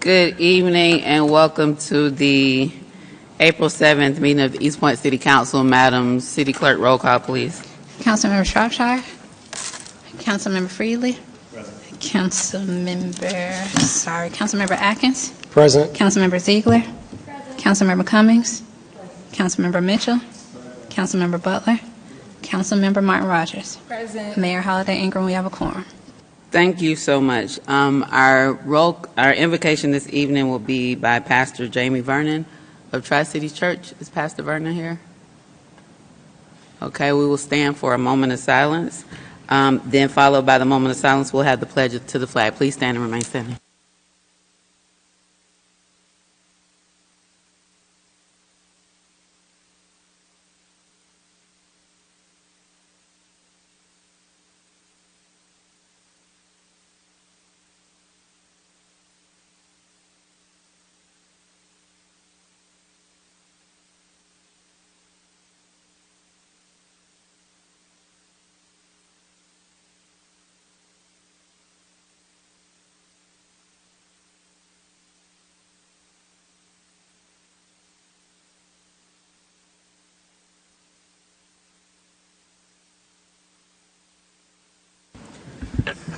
Good evening and welcome to the April 7th meeting of the East Point City Council. Madam City Clerk, roll call, please. Councilmember Shropshire. Councilmember Freely. Present. Councilmember Atkins. Present. Councilmember Ziegler. Present. Councilmember Cummings. Present. Councilmember Mitchell. Present. Councilmember Butler. Councilmember Martin Rogers. Present. Mayor Holiday Ingram, we have a quorum. Thank you so much. Our invocation this evening will be by Pastor Jamie Vernon of Tri-City Church. Is Pastor Vernon here? Okay, we will stand for a moment of silence. Then followed by the moment of silence, we'll have the pledge to the flag. Please stand and remain standing.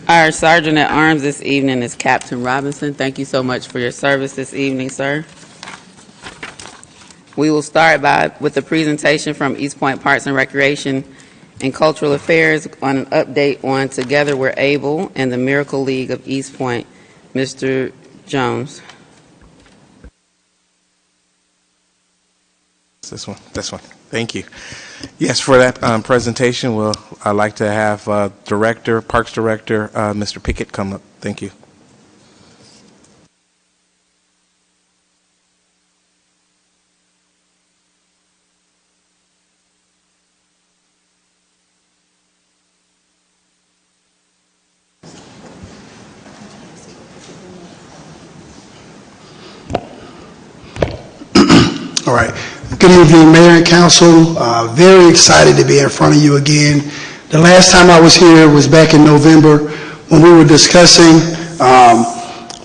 Our Sergeant at Arms this evening is Captain Robinson. Thank you so much for your service this evening, sir. We will start with a presentation from East Point Parks and Recreation and Cultural Affairs on an update on Together We're Able and the Miracle League of East Point. Mr. Jones. This one. Thank you. Yes, for that presentation, I'd like to have Parks Director, Mr. Pickett, come up. Thank you. All right. Good evening, Mayor and Council. Very excited to be in front of you again. The last time I was here was back in November when we were discussing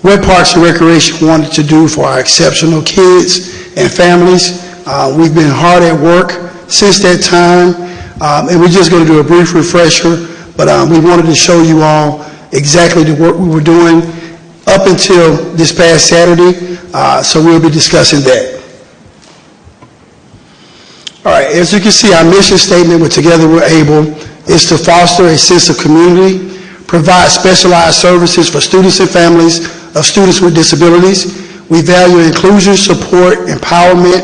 what Parks and Recreation wanted to do for our exceptional kids and families. We've been hard at work since that time, and we're just going to do a brief refresher, but we wanted to show you all exactly the work we were doing up until this past Saturday, so we'll be discussing that. All right, as you can see, our mission statement with Together We're Able is to foster a sense of community, provide specialized services for students and families of students with disabilities. We value inclusion, support, empowerment,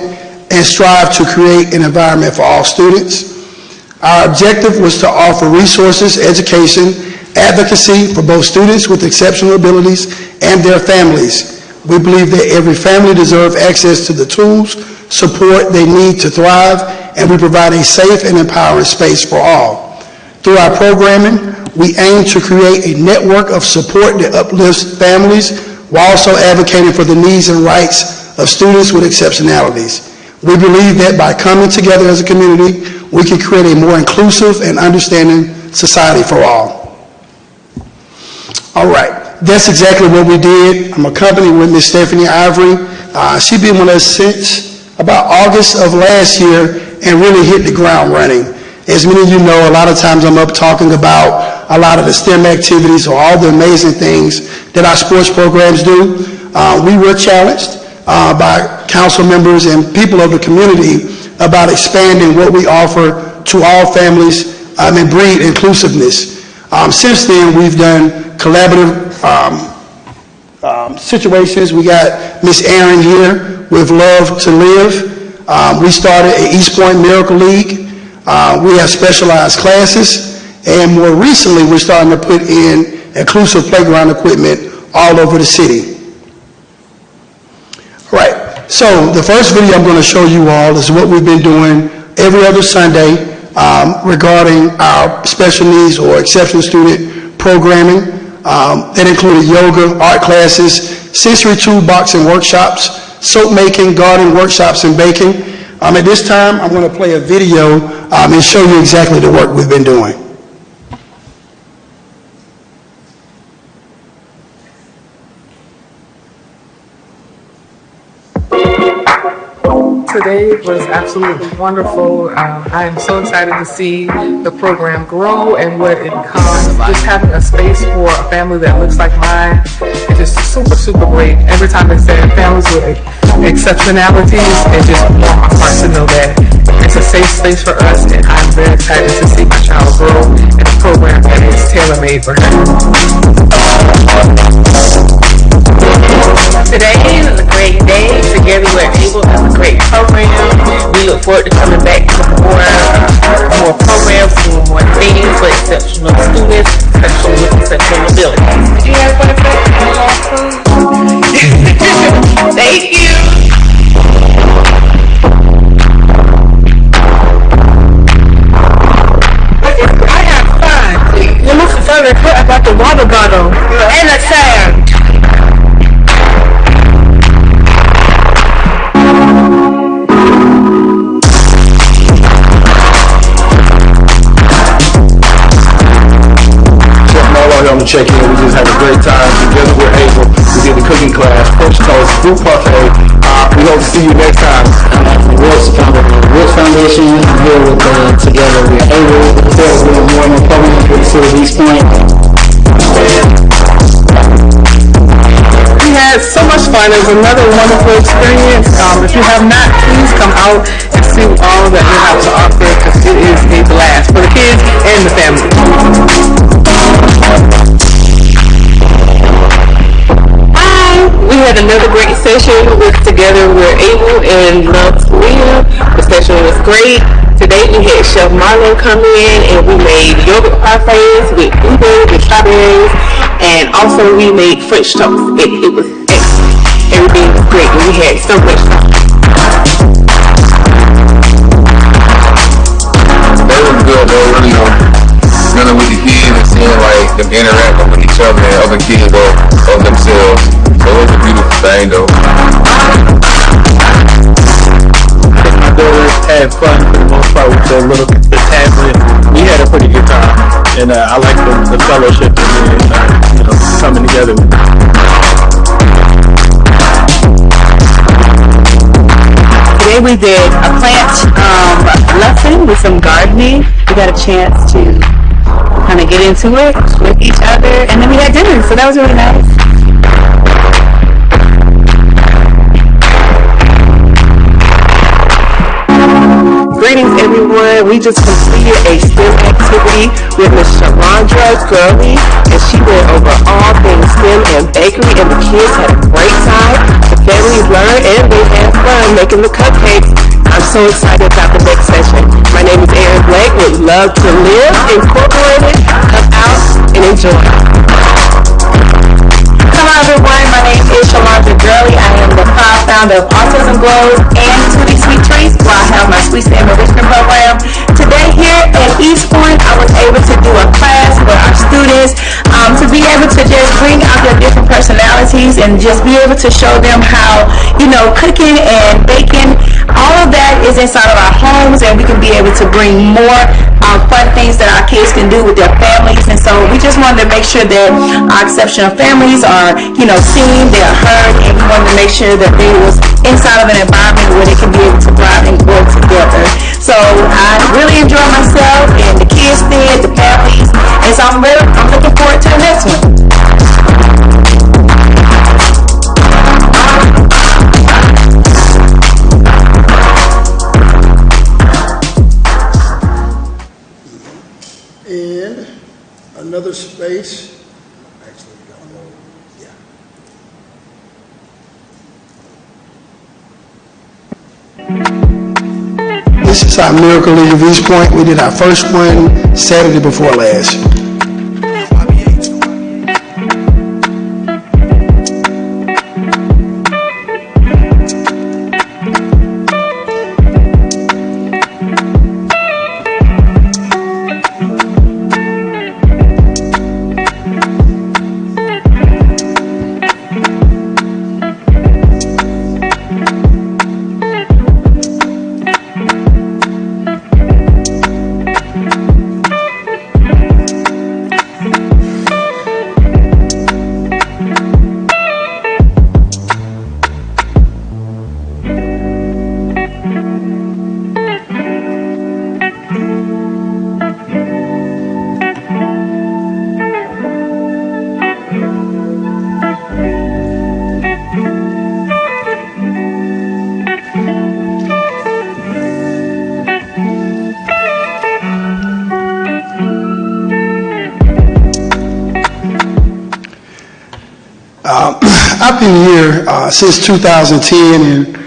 and strive to create an environment for all students. Our objective was to offer resources, education, advocacy for both students with exceptional abilities and their families. We believe that every family deserves access to the tools, support they need to thrive, and we provide a safe and empowering space for all. Through our programming, we aim to create a network of support that uplifts families while also advocating for the needs and rights of students with exceptionalities. We believe that by coming together as a community, we can create a more inclusive and understanding society for all. All right. That's exactly what we did. I'm accompanied with Ms. Stephanie Ivory. She's been with us since about August of last year and really hit the ground running. As many of you know, a lot of times I'm up talking about a lot of the STEM activities or all the amazing things that our sports programs do. We were challenged by council members and people of the community about expanding what we offer to all families and breed inclusiveness. Since then, we've done collaborative situations. We got Miss Aaron here with Love to Live. We started an East Point Miracle League. We have specialized classes, and more recently we're starting to put in inclusive playground equipment all over the city. All right, so the first video I'm going to show you all is what we've been doing every other Sunday regarding our special needs or exceptional student programming. That included yoga, art classes, sensory toolboxing workshops, soap making, garden workshops, and baking. At this time, I'm going to play a video and show you exactly the work we've been doing. today was absolutely wonderful. I am so excited to see the program grow and what it becomes. Just having a space for a family that looks like mine is just super, super great. Every time they say families with exceptionalities, it just warms my heart to know that it's a safe space for us, and I'm very excited to see my child grow in a program that is tailor-made for her. Today is a great day. Together We're Able is a great program. We look forward to coming back to more programs, doing more things for exceptional students, especially with exceptional abilities. Did you have fun? Thank you. I had fun. You must have fun about the water bottle and the sand. On the check-in, we just had a great time. Together We're Able. We did the cooking class, French toast, fruit parfait. We hope to see you next time. Woods Foundation here with Together We're Able. There's been more and more programs with the City of East Point. We had so much fun. It was another wonderful experience. If you have not, please come out and see all that we have to offer, because it is a blast for the kids and the family. We had another great session with Together We're Able and Love Korea. The session was great. Today we had Chef Marlon come in and we made yogurt parfaits with blueberries and strawberries, and also we made French toast. It was excellent. Everything was great and we had so much fun. That was good, though. Really, dealing with the kids and seeing like them interacting with each other and other kids of themselves. So it was a beautiful thing, though. My daughters had fun for the most part with the tablet. We had a pretty good time, and I like the fellowship and coming together. Today we did a plant lesson with some gardening. We got a chance to kind of get into it with each other, and then we had dinner, so that was really nice. Greetings, everyone. We just completed a STEM activity with Ms. Sharandra Gurley, and she went over all things STEM and bakery, and the kids had a great time. The families learned, and they had fun making the cupcakes. I'm so excited about the next session. My name is Erin Blake with Love to Live Incorporated. Come out and enjoy. Hello everyone, my name is Sharandra Gurley. I am the proud founder of Autism Glows and Tutti Sweet Treats, where I have my Sweet STEM Enrichment Program. Today here at East Point, I was able to do a class with our students to be able to just bring out their different personalities and just be able to show them how, cooking and baking, all of that is inside of our homes, and we can be able to bring more fun things that our kids can do with their families. And so we just wanted to make sure that our exceptional families are, seen, they're heard, and we wanted to make sure that they was inside of an environment where they can be able to thrive and grow together. So I really enjoyed myself, and the kids did, the families, and so I'm looking forward to the next one. And another space. Actually, we don't know. Yeah. This is our Miracle League of East Point. We did our first one Saturday before last. I've been here since 2010, and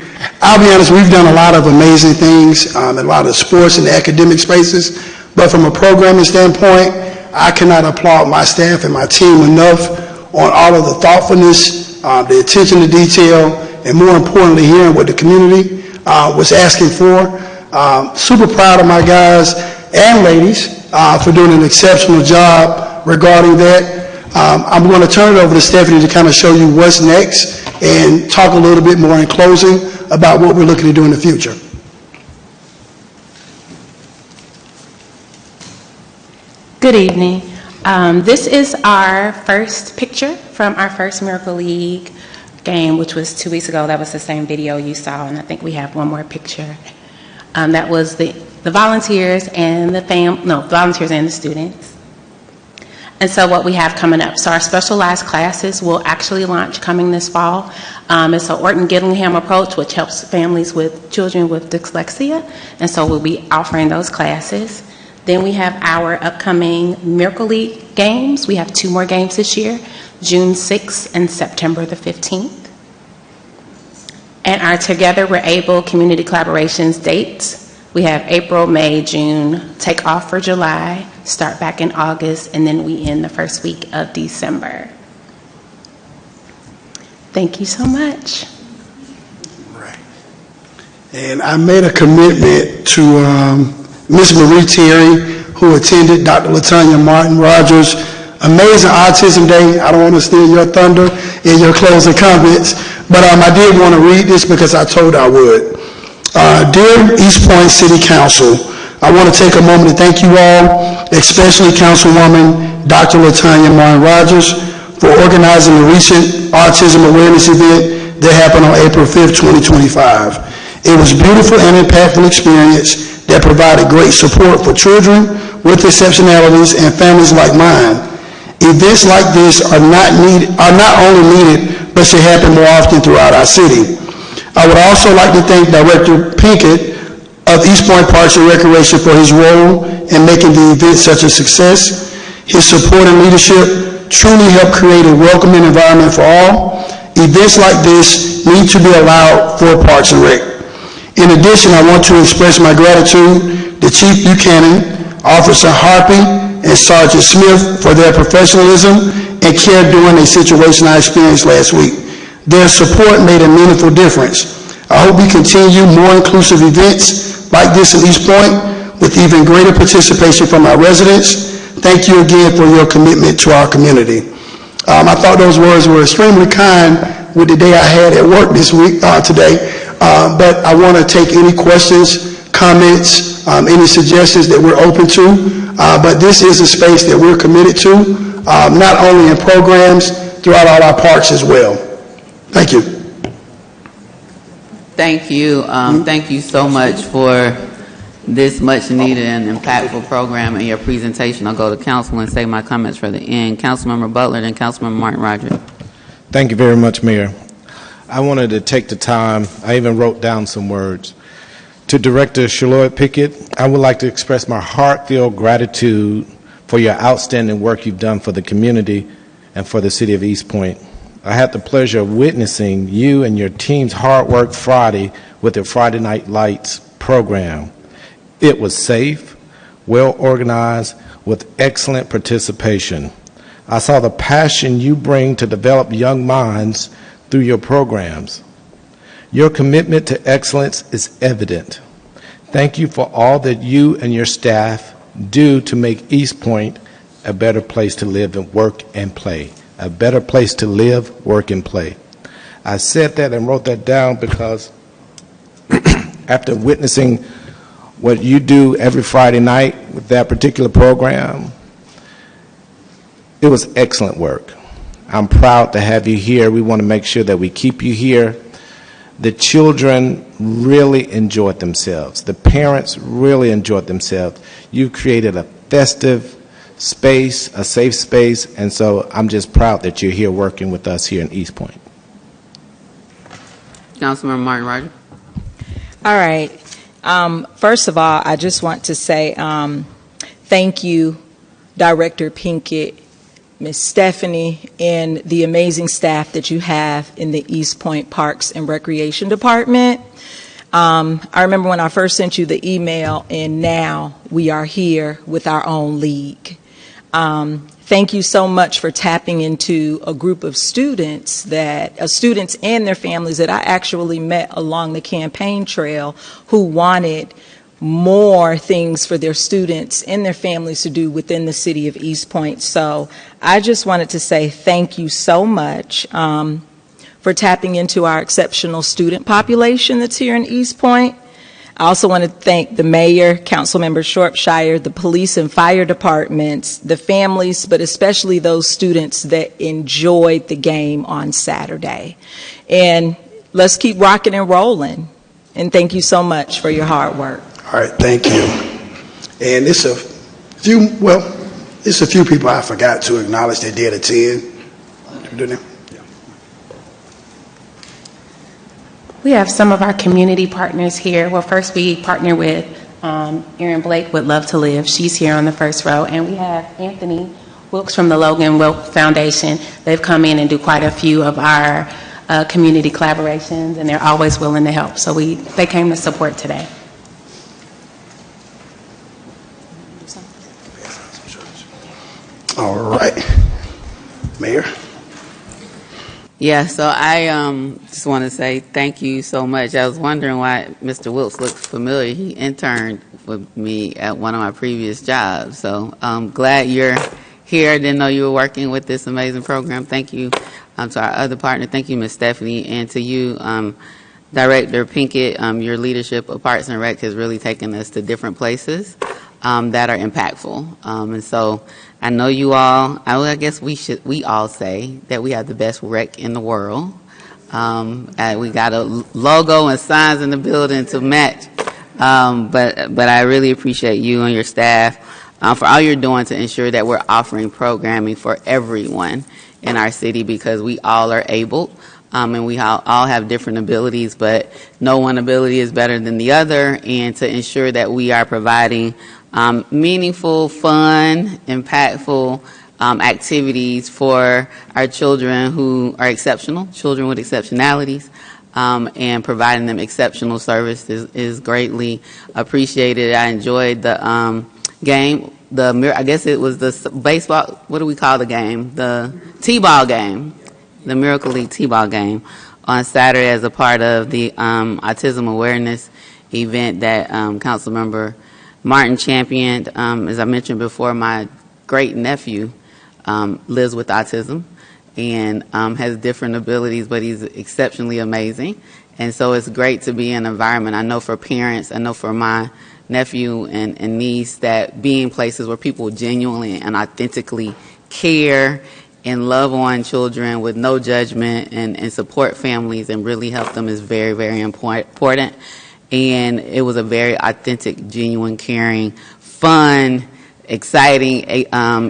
I'll be honest, we've done a lot of amazing things in a lot of sports and academic spaces, but from a programming standpoint, I cannot applaud my staff and my team enough on all of the thoughtfulness, the attention to detail, and more importantly, hearing what the community was asking for. Super proud of my guys and ladies for doing an exceptional job regarding that. I'm going to turn it over to Stephanie to kind of show you what's next and talk a little bit more in closing about what we're looking to do in the future. Good evening. This is our first picture from our first Miracle League game, which was 2 weeks ago. That was the same video you saw, and I think we have one more picture. That was the volunteers and the volunteers and the students. And so what we have coming up, so our specialized classes will actually launch coming this fall. It's an Orton Gillingham approach, which helps families with children with dyslexia, and so we'll be offering those classes. Then we have our upcoming Miracle League games. We have 2 more games this year, June 6th and September the 15th. And our Together We're Able community collaborations dates. We have April, May, June, take off for July, start back in August, and then we end the first week of December. Thank you so much. Right. And I made a commitment to Ms. Marie Terry, who attended Dr. LaTanya Martin Rogers' amazing Autism Day. I don't want to steal your thunder in your closing comments, but I did want to read this because I told I would. Dear East Point City Council, I want to take a moment to thank you all, especially Councilwoman Dr. LaTanya Martin Rogers, for organizing the recent Autism Awareness event that happened on April 5th, 2025. It was a beautiful and impactful experience that provided great support for children with exceptionalities and families like mine. Events like this are not only needed, but should happen more often throughout our city. I would also like to thank Director Pinkett of East Point Parks and Recreation for his role in making the event such a success. His support and leadership truly helped create a welcoming environment for all. Events like this need to be allowed for Parks and Rec. In addition, I want to express my gratitude to Chief Buchanan, Officer Harpy, and Sergeant Smith for their professionalism and care during a situation I experienced last week. Their support made a meaningful difference. I hope we continue more inclusive events like this in East Point with even greater participation from our residents. Thank you again for your commitment to our community. I thought those words were extremely kind with the day I had at work this week, today, but I want to take any questions, comments, any suggestions that we're open to, but this is a space that we're committed to, not only in programs, throughout all our parks as well. Thank you. Thank you. Thank you so much for this much needed and impactful program and your presentation. I'll go to council and say my comments for the end. Councilmember Butler, then Councilmember Martin Rogers. Thank you very much, Mayor. I wanted to take the time, I even wrote down some words. To Director Charlotte Pickett, I would like to express my heartfelt gratitude for your outstanding work you've done for the community and for the city of East Point. I had the pleasure of witnessing you and your team's hard work Friday with the Friday Night Lights program. It was safe, well organized, with excellent participation. I saw the passion you bring to develop young minds through your programs. Your commitment to excellence is evident. Thank you for all that you and your staff do to make East Point a better place to live and work and play. A better place to live, work, and play. I said that and wrote that down because after witnessing what you do every Friday night with that particular program, it was excellent work. I'm proud to have you here. We want to make sure that we keep you here. The children really enjoyed themselves. The parents really enjoyed themselves. You created a festive space, a safe space, and so I'm just proud that you're here working with us here in East Point. Councilmember Martin Rogers. All right. First of all, I just want to say thank you, Director Pinkett, Miss Stephanie, and the amazing staff that you have in the East Point Parks and Recreation Department. I remember when I first sent you the email, and now we are here with our own league. Thank you so much for tapping into a group of students students and their families that I actually met along the campaign trail who wanted more things for their students and their families to do within the city of East Point. So I just wanted to say thank you so much for tapping into our exceptional student population that's here in East Point. I also want to thank the mayor, Councilmember Shropshire, the police and fire departments, the families, but especially those students that enjoyed the game on Saturday. And let's keep rocking and rolling. And thank you so much for your hard work. All right, thank you. And it's a few people I forgot to acknowledge that did attend. We have some of our community partners here. Well, first we partner with Erin Blake with Love to Live. She's here on the first row. And we have Anthony Wilkes from the Logan Wilkes Foundation. They've come in and do quite a few of our community collaborations, and they're always willing to help. So they came to support today. All right. Mayor? Yeah, so I just want to say thank you so much. I was wondering why Mr. Wilkes looks familiar. He interned with me at one of my previous jobs. So I'm glad you're here. I didn't know you were working with this amazing program. Thank you to our other partner. Thank you, Ms. Stephanie. And to you, Director Pinkett, your leadership of Parks and Rec has really taken us to different places that are impactful. And so I know you all, I guess we all say that we have the best rec in the world. We got a logo and signs in the building to match. But I really appreciate you and your staff for all you're doing to ensure that we're offering programming for everyone in our city, because we all are able. And we all have different abilities, but no one ability is better than the other. And to ensure that we are providing meaningful, fun, impactful activities for our children who are exceptional, children with exceptionalities, and providing them exceptional service is greatly appreciated. I enjoyed the game. I guess it was the baseball, what do we call the game? The T-ball game. The Miracle League T-ball game on Saturday as a part of the autism awareness event that Councilmember Martin championed. As I mentioned before, my great nephew lives with autism and has different abilities, but he's exceptionally amazing. And so it's great to be in an environment. I know for parents, I know for my nephew and niece, that being places where people genuinely and authentically care and love on children with no judgment and support families and really help them is very, very important. And it was a very authentic, genuine, caring, fun, exciting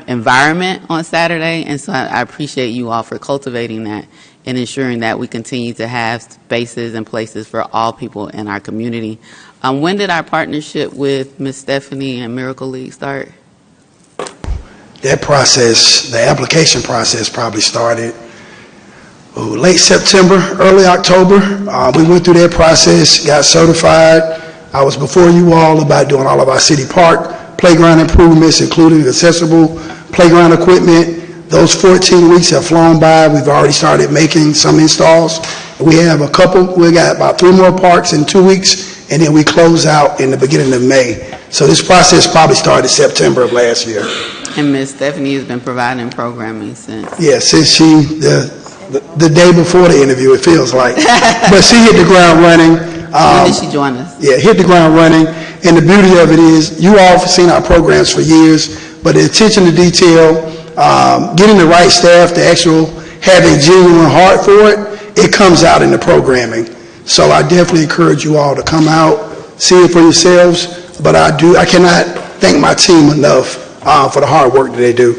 environment on Saturday. And so I appreciate you all for cultivating that and ensuring that we continue to have spaces and places for all people in our community. When did our partnership with Ms. Stephanie and Miracle League start? That process, the application process, probably started late September, early October. We went through that process, got certified. I was before you all about doing all of our city park playground improvements, including accessible playground equipment. Those 14 weeks have flown by. We've already started making some installs. We have we got about 3 more parks in 2 weeks, and then we close out in the beginning of May. So this process probably started September of last year. And Ms. Stephanie has been providing programming since. Yeah, since the day before the interview, it feels like. But she hit the ground running. When did she join us? Yeah, hit the ground running. And the beauty of it is, you all have seen our programs for years, but the attention to detail, getting the right staff to actually have a genuine heart for it, it comes out in the programming. So I definitely encourage you all to come out, see it for yourselves. But I cannot thank my team enough for the hard work that they do.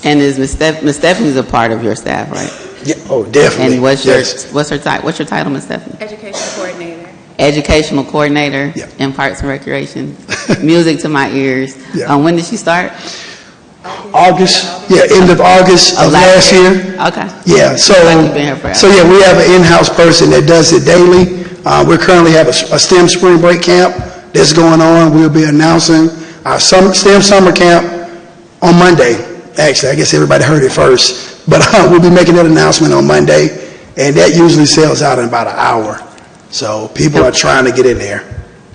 And is Ms. Stephanie's a part of your staff, right? Yeah, oh, definitely. And what's your title, Ms. Stephanie? Education coordinator. Educational coordinator in Parks and Recreation. Music to my ears. Yeah. When did she start? August, end of August of last year. Okay. Yeah, so, Like you've been here forever. yeah, we have an in-house person that does it daily. We currently have a STEM spring break camp that's going on. We'll be announcing our STEM summer camp on Monday. Actually, I guess everybody heard it first, but we'll be making that announcement on Monday, and that usually sells out in about an hour. So people are trying to get in there.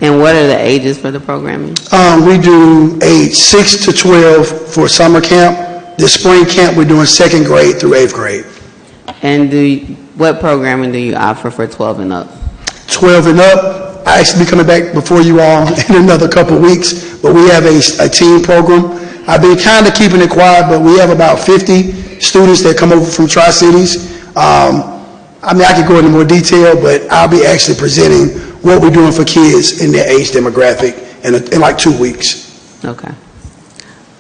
And what are the ages for the programming? We do age 6 to 12 for summer camp. This spring camp, we're doing 2nd grade through 8th grade. And what programming do you offer for 12 and up? 12 and up, I actually be coming back before you all in another couple of weeks, but we have a teen program. I've been kind of keeping it quiet, but we have about 50 students that come over from Tri-Cities. I mean, I could go into more detail, but I'll be actually presenting what we're doing for kids in their age demographic in like 2 weeks. Okay.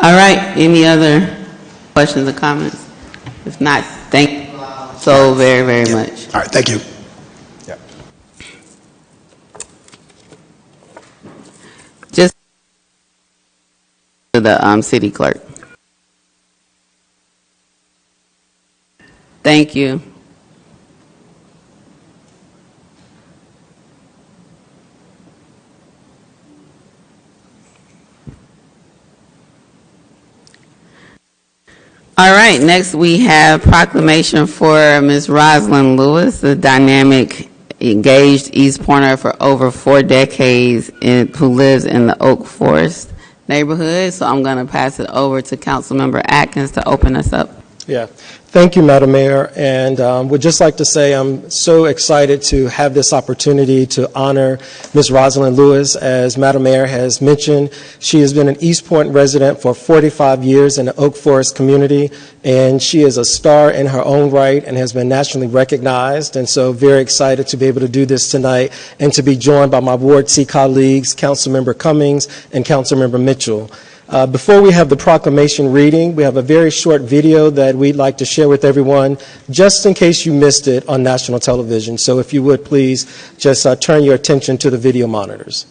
All right. Any other questions or comments? If not, thank you so very, very much. All right. Thank you. Just to the city clerk. Thank you. All right, next we have proclamation for Ms. Rosalind Lewis, the dynamic, engaged East Pointer for over 4 decades who lives in the Oak Forest neighborhood. So I'm going to pass it over to Councilmember Atkins to open us up. Yeah. Thank you, Madam Mayor, and would just like to say I'm so excited to have this opportunity to honor Ms. Rosalind Lewis. As Madam Mayor has mentioned, she has been an East Point resident for 45 years in the Oak Forest community, and she is a star in her own right and has been nationally recognized, and so very excited to be able to do this tonight and to be joined by my Ward C colleagues, Councilmember Cummings and Councilmember Mitchell. Before we have the proclamation reading, we have a very short video that we'd like to share with everyone, just in case you missed it on national television. So if you would please just turn your attention to the video monitors.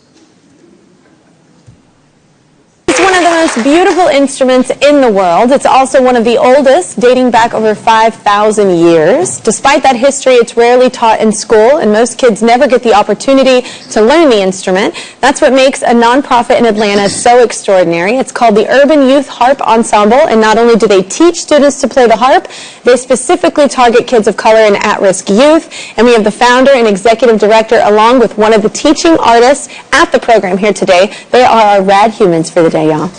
It's one of the most beautiful instruments in the world. It's also one of the oldest, dating back over 5,000 years. Despite that history, it's rarely taught in school, and most kids never get the opportunity to learn the instrument. That's what makes a nonprofit in Atlanta so extraordinary. It's called the Urban Youth Harp Ensemble, and not only do they teach students to play the harp, they specifically target kids of color and at-risk youth. And we have the founder and executive director along with one of the teaching artists at the program here today. They are our rad humans for the day, y'all. All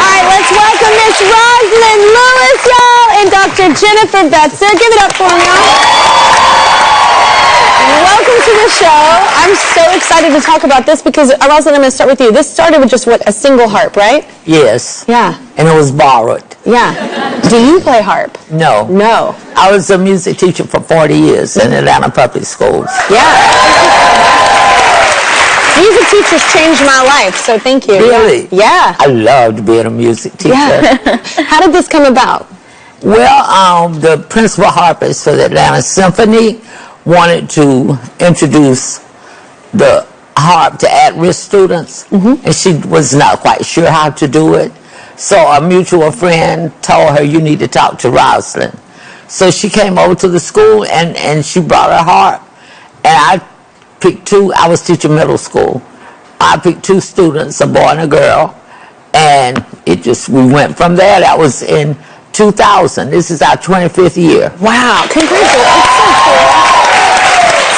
right, let's welcome Miss Rosalind Lewis, y'all, and Dr. Jennifer Betzer. Give it up for them, y'all. Welcome to the show. I'm so excited to talk about this because, Rosalind, I'm going to start with you. This started with just, a single harp, right? Yes. Yeah. And it was borrowed. Yeah. Do you play harp? No. No. I was a music teacher for 40 years in Atlanta Public Schools. Yeah. Music teachers changed my life, so thank you. Really? Yeah. I loved being a music teacher. Yeah. How did this come about? Well, the principal harpist for the Atlanta Symphony wanted to introduce the harp to at-risk students, and she was not quite sure how to do it. So a mutual friend told her, you need to talk to Rosalind. So she came over to the school, and she brought her harp. And I picked 2, I was teaching middle school. I picked 2 students, a boy and a girl, and we went from there. That was in 2000. This is our 25th year. Wow, congratulations.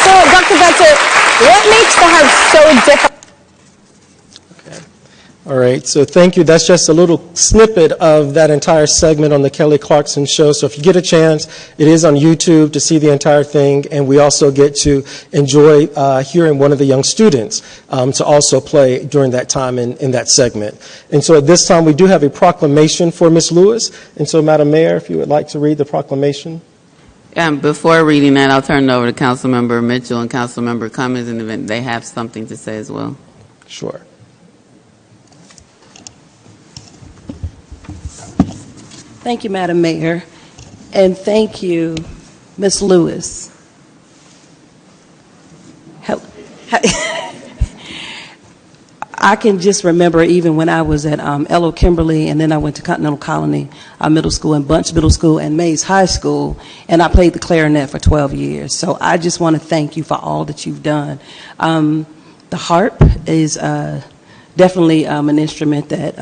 So, Dr. Betzer, what makes the harp so different? All right, so thank you. That's just a little snippet of that entire segment on the Kelly Clarkson Show. So if you get a chance, it is on YouTube to see the entire thing, and we also get to enjoy hearing one of the young students to also play during that time in that segment. And so at this time, we do have a proclamation for Ms. Lewis. And so, Madam Mayor, if you would like to read the proclamation. Before reading that, I'll turn it over to Councilmember Mitchell and Councilmember Cummings, and they have something to say as well. Sure. Thank you, Madam Mayor, and thank you, Ms. Lewis. I can just remember even when I was at Elo Kimberly, and then I went to Continental Colony Middle School and Bunch Middle School and Mays High School, and I played the clarinet for 12 years. So I just want to thank you for all that you've done. The harp is definitely an instrument that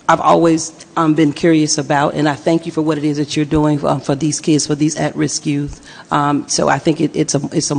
I've always been curious about, and I thank you for what it is that you're doing for these kids, for these at-risk youth. So I think it's a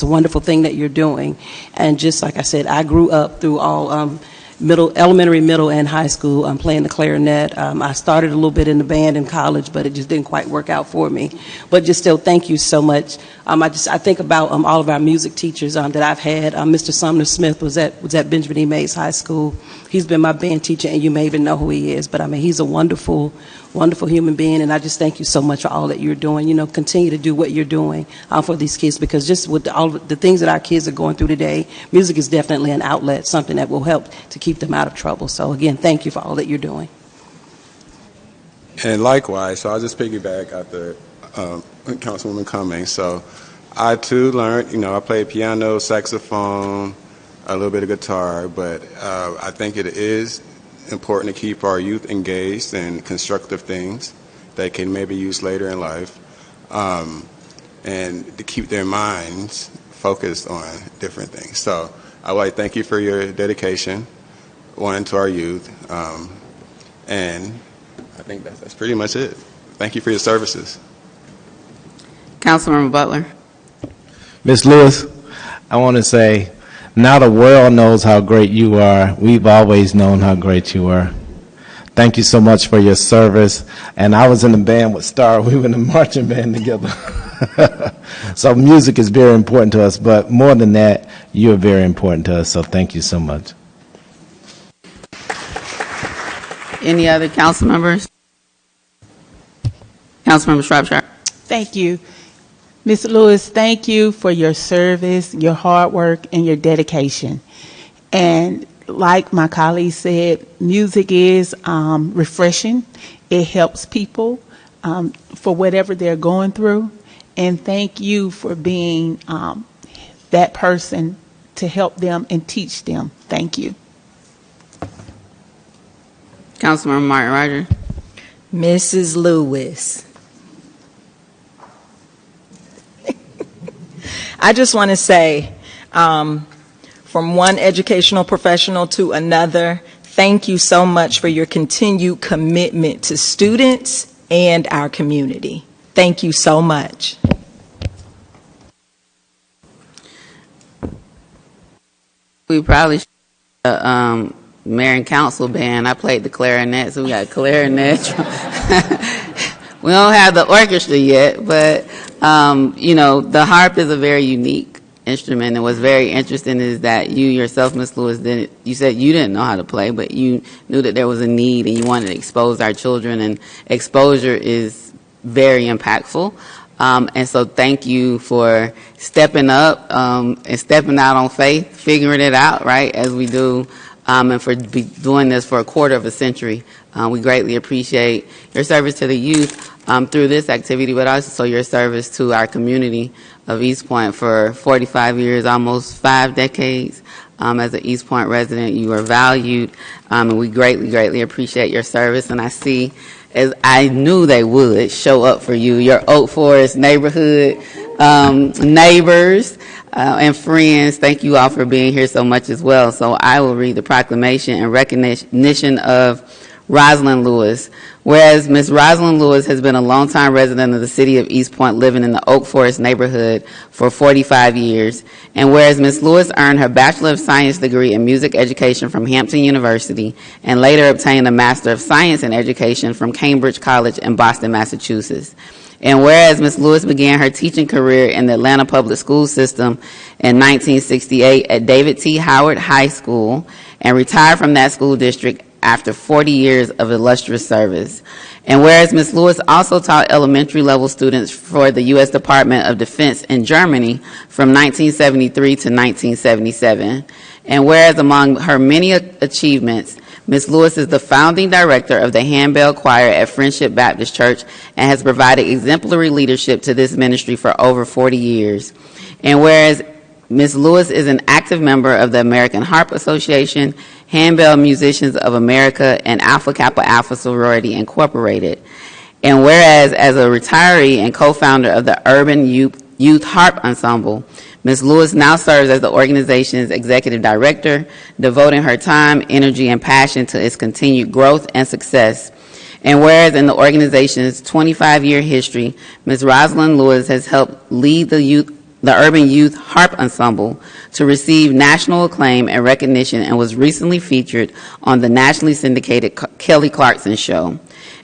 wonderful thing that you're doing. And just like I said, I grew up through all elementary, middle, and high school playing the clarinet. I started a little bit in the band in college, but it just didn't quite work out for me. But just still, thank you so much. I think about all of our music teachers that I've had. Mr. Sumner Smith was at Benjamin E. Mays High School. He's been my band teacher, and you may even know who he is. But I mean, he's a wonderful, wonderful human being, and I just thank you so much for all that you're doing. You know, continue to do what you're doing for these kids, because just with all the things that our kids are going through today, music is definitely an outlet, something that will help to keep them out of trouble. So again, thank you for all that you're doing. And likewise, so I'll just piggyback after Councilwoman Cummings. So I too learned, I played piano, saxophone, a little bit of guitar, but I think it is important to keep our youth engaged in constructive things that can maybe use later in life, and to keep their minds focused on different things. So I would like to thank you for your dedication, one, to our youth, and I think that's pretty much it. Thank you for your services. Councilmember Butler. Ms. Lewis, I want to say, now the world knows how great you are. We've always known how great you are. Thank you so much for your service. And I was in the band with Star. We were in the marching band together. So music is very important to us, but more than that, you're very important to us. So thank you so much. Any other council members? Councilmember Shropshire. Thank you. Ms. Lewis, thank you for your service, your hard work, and your dedication. And like my colleague said, music is refreshing. It helps people for whatever they're going through. And thank you for being that person to help them and teach them. Thank you. Councilmember Martin Rogers. Mrs. Lewis, I just want to say, from one educational professional to another, thank you so much for your continued commitment to students and our community. Thank you so much. We probably should mayor and council band. I played the clarinet, so we got clarinet. We don't have the orchestra yet, but the harp is a very unique instrument. And what's very interesting is that you yourself, Ms. Lewis, you said you didn't know how to play, but you knew that there was a need and you wanted to expose our children, and exposure is very impactful. And so thank you for stepping up and stepping out on faith, figuring it out, right, as we do, and for doing this for a quarter of a century. We greatly appreciate your service to the youth through this activity, but also your service to our community of East Point for 45 years, almost 5 decades. As an East Point resident, you are valued, and we greatly, greatly appreciate your service. And I see, as I knew they would, show up for you, your Oak Forest neighborhood neighbors and friends. Thank you all for being here so much as well. So I will read the proclamation in recognition of Rosalind Lewis. Whereas Ms. Rosalind Lewis has been a longtime resident of the city of East Point, living in the Oak Forest neighborhood for 45 years. And whereas Ms. Lewis earned her Bachelor of Science degree in music education from Hampton University and later obtained a Master of Science in Education from Cambridge College in Boston, Massachusetts. And whereas Ms. Lewis began her teaching career in the Atlanta Public School System in 1968 at David T. Howard High School and retired from that school district after 40 years of illustrious service. And whereas Ms. Lewis also taught elementary level students for the U.S. Department of Defense in Germany from 1973 to 1977. And whereas among her many achievements, Ms. Lewis is the founding director of the Handbell Choir at Friendship Baptist Church and has provided exemplary leadership to this ministry for over 40 years. And whereas Ms. Lewis is an active member of the American Harp Association, Handbell Musicians of America, and Alpha Kappa Alpha Sorority Incorporated. And whereas as a retiree and co-founder of the Urban Youth Harp Ensemble, Ms. Lewis now serves as the organization's executive director, devoting her time, energy, and passion to its continued growth and success. And whereas in the organization's 25-year history, Ms. Rosalind Lewis has helped lead the Urban Youth Harp Ensemble to receive national acclaim and recognition, and was recently featured on the nationally syndicated Kelly Clarkson Show.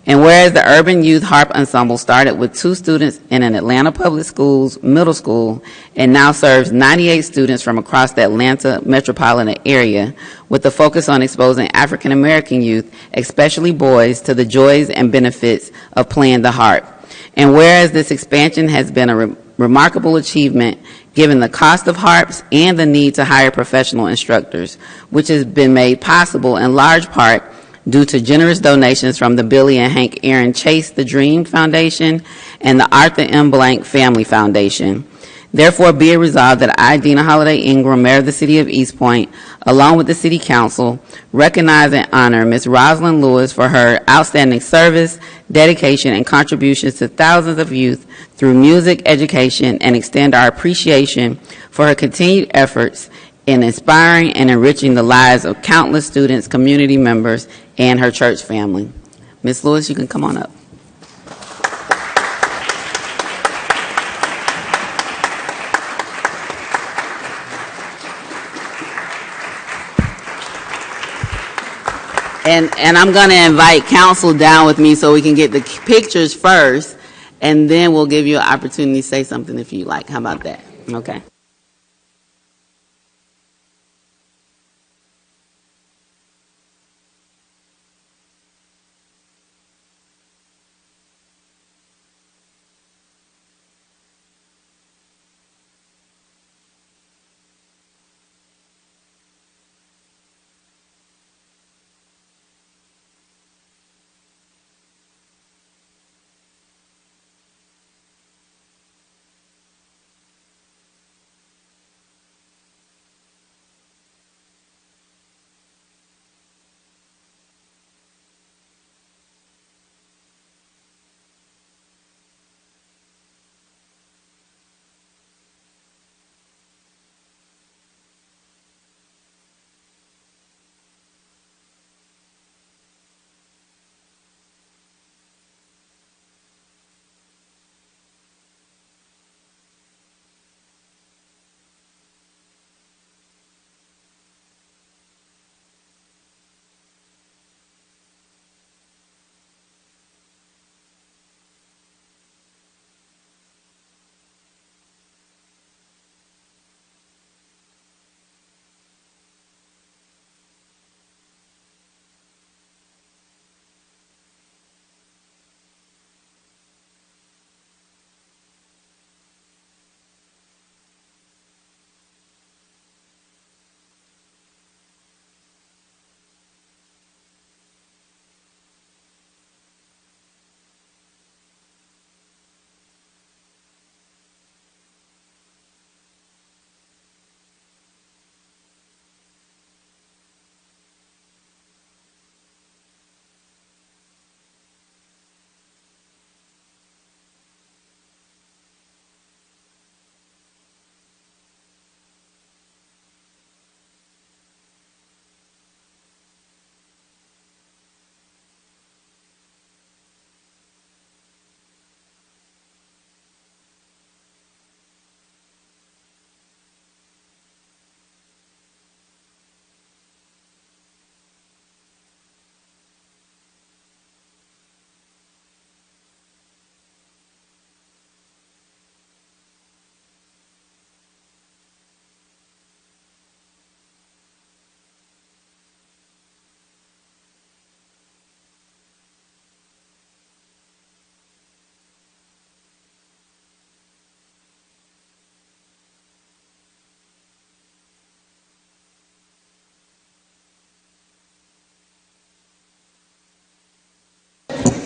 And whereas the Urban Youth Harp Ensemble started with 2 students in an Atlanta Public Schools middle school and now serves 98 students from across the Atlanta metropolitan area, with a focus on exposing African American youth, especially boys, to the joys and benefits of playing the harp. And whereas this expansion has been a remarkable achievement given the cost of harps and the need to hire professional instructors, which has been made possible in large part due to generous donations from the Billy and Hank Aaron Chase the Dream Foundation and the Arthur M. Blank Family Foundation. Therefore, be it resolved that I, Dina Holiday Ingram, Mayor of the City of East Point, along with the City Council, recognize and honor Ms. Rosalind Lewis for her outstanding service, dedication, and contributions to thousands of youth through music, education, and extend our appreciation for her continued efforts in inspiring and enriching the lives of countless students, community members, and her church family. Ms. Lewis, you can come on up. And I'm going to invite council down with me so we can get the pictures first, and then we'll give you an opportunity to say something if you like. How about that? Okay.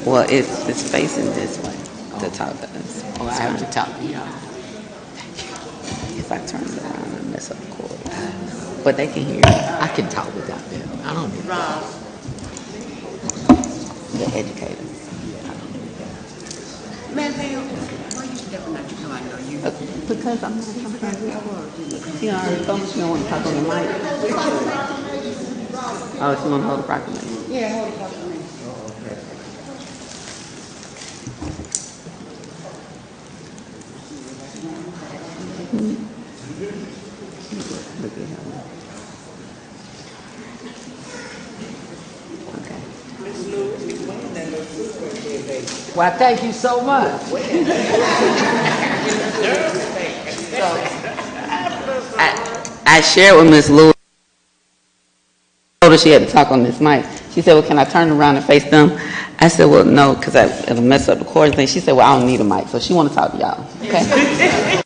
Well, it's facing this way, the top of this. Oh, I have to tell you. If I turn it around and mess up the cord. But they can hear me. I can talk without them. I don't need the educator. Because I'm not sometimes she already told me she don't want to talk on the mic. Oh, she want to hold the proclamation. Yeah, hold the proclamation. Look at her. Why, thank you so much. I shared with Miss Lewis. Told her she had to talk on this mic. She said, well, can I turn around and face them? I said, well, no, because it'll mess up the cord thing. She said, well, I don't need a mic. So she want to talk to y'all. Okay.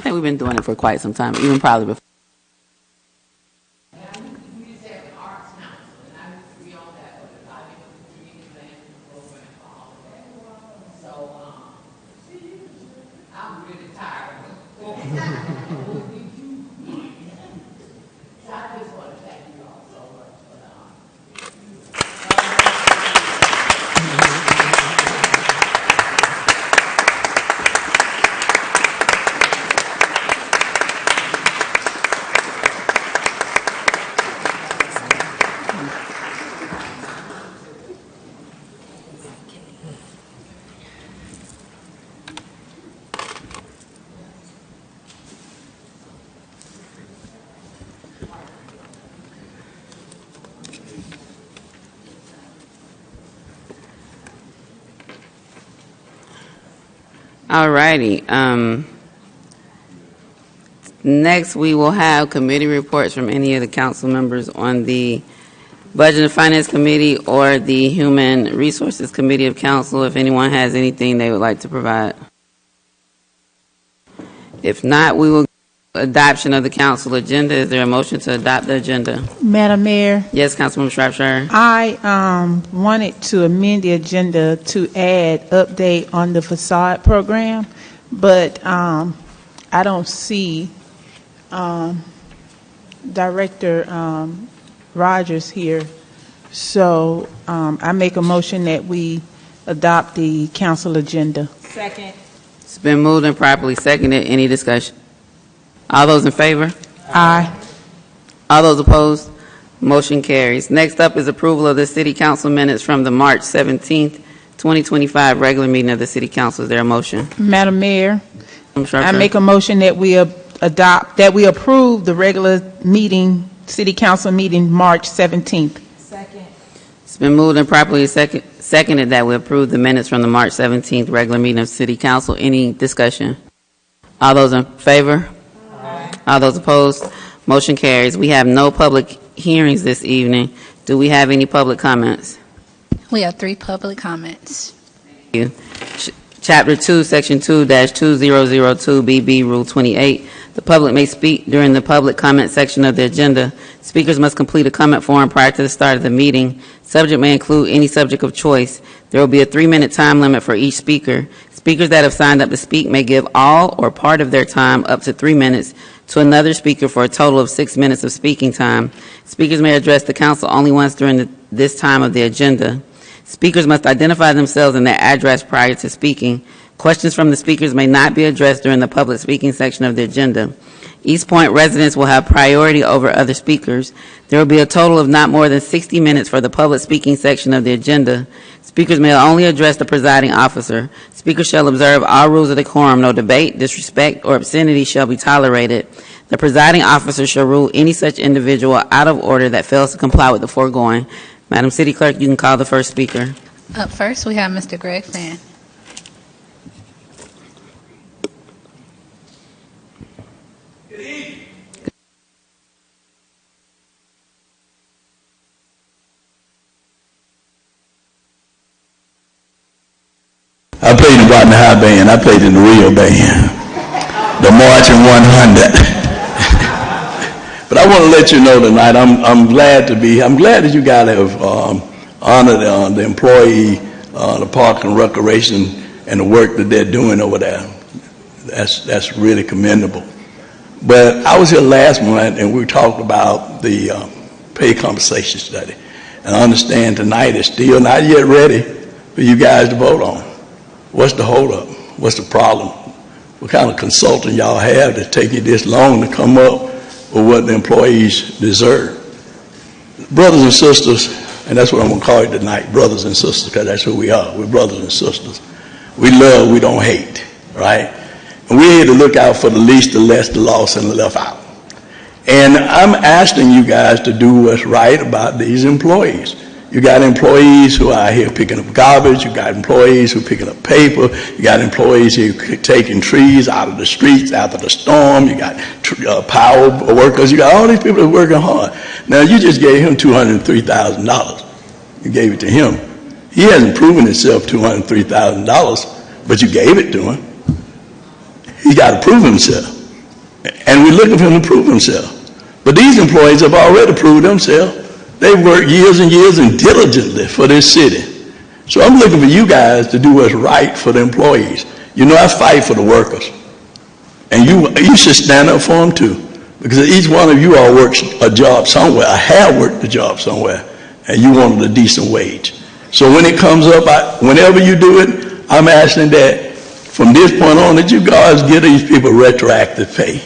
I think we've been doing it for quite some time, even probably before. All righty. Next, we will have committee reports from any of the council members on the Budget and Finance Committee or the Human Resources Committee of Council, if anyone has anything they would like to provide. If not, we will adoption of the council agenda. Is there a motion to adopt the agenda? Madam Mayor, Yes, Councilwoman Shropshire. I wanted to amend the agenda to add update on the facade program, but I don't see Director Rogers here. So I make a motion that we adopt the council agenda. Second. It's been moved and properly seconded. Any discussion? All those in favor? Aye. All those opposed? Motion carries. Next up is approval of the City Council minutes from the March 17th, 2025 regular meeting of the City Council. Is there a motion? Madam Mayor, Shropshire. I make a motion that we approve the regular meeting, City Council meeting, March 17th. Second. It's been moved and properly seconded that we approve the minutes from the March 17th regular meeting of City Council. Any discussion? All those in favor? Aye. All those opposed? Motion carries. We have no public hearings this evening. Do we have any public comments? We have 3 public comments. Thank you. Chapter 2, Section 2-2002BB, Rule 28. The public may speak during the public comment section of the agenda. Speakers must complete a comment form prior to the start of the meeting. Subject may include any subject of choice. There will be a 3-minute time limit for each speaker. Speakers that have signed up to speak may give all or part of their time, up to 3 minutes, to another speaker for a total of 6 minutes of speaking time. Speakers may address the council only once during this time of the agenda. Speakers must identify themselves and their address prior to speaking. Questions from the speakers may not be addressed during the public speaking section of the agenda. East Point residents will have priority over other speakers. There will be a total of not more than 60 minutes for the public speaking section of the agenda. Speakers may only address the presiding officer. Speakers shall observe all rules of decorum. No debate, disrespect, or obscenity shall be tolerated. The presiding officer shall rule any such individual out of order that fails to comply with the foregoing. Madam City Clerk, you can call the first speaker. Up first, we have Mr. Greg Fan. I played in Botany High Band. I played in the real band, the Marching 100. But I want to let you know tonight, I'm glad to be. I'm glad that you guys have honored the employee, the Park and Recreation, and the work that they're doing over there. That's really commendable. But I was here last month, and we talked about the pay compensation study. And I understand tonight is still not yet ready for you guys to vote on. What's the holdup? What's the problem? What kind of consultant y'all have that's taking this long to come up with what the employees deserve? Brothers and sisters, and that's what I'm going to call you tonight, brothers and sisters, because that's who we are. We're brothers and sisters. We love, we don't hate, right? And we're here to look out for the least, the less, the lost, and the left out. And I'm asking you guys to do what's right about these employees. You got employees who are here picking up garbage. You got employees who are picking up paper. You got employees who are taking trees out of the streets after the storm. You got power workers. You got all these people that are working hard. Now, you just gave him $203,000. You gave it to him. He hasn't proven himself $203,000, but you gave it to him. He got to prove himself. And we're looking for him to prove himself. But these employees have already proved themselves. They've worked years and years and diligently for this city. So I'm looking for you guys to do what's right for the employees. You know, I fight for the workers. And you should stand up for them too. Because each one of you all works a job somewhere, or have worked a job somewhere, and you wanted a decent wage. So when it comes up, whenever you do it, I'm asking that from this point on that you guys give these people retroactive pay.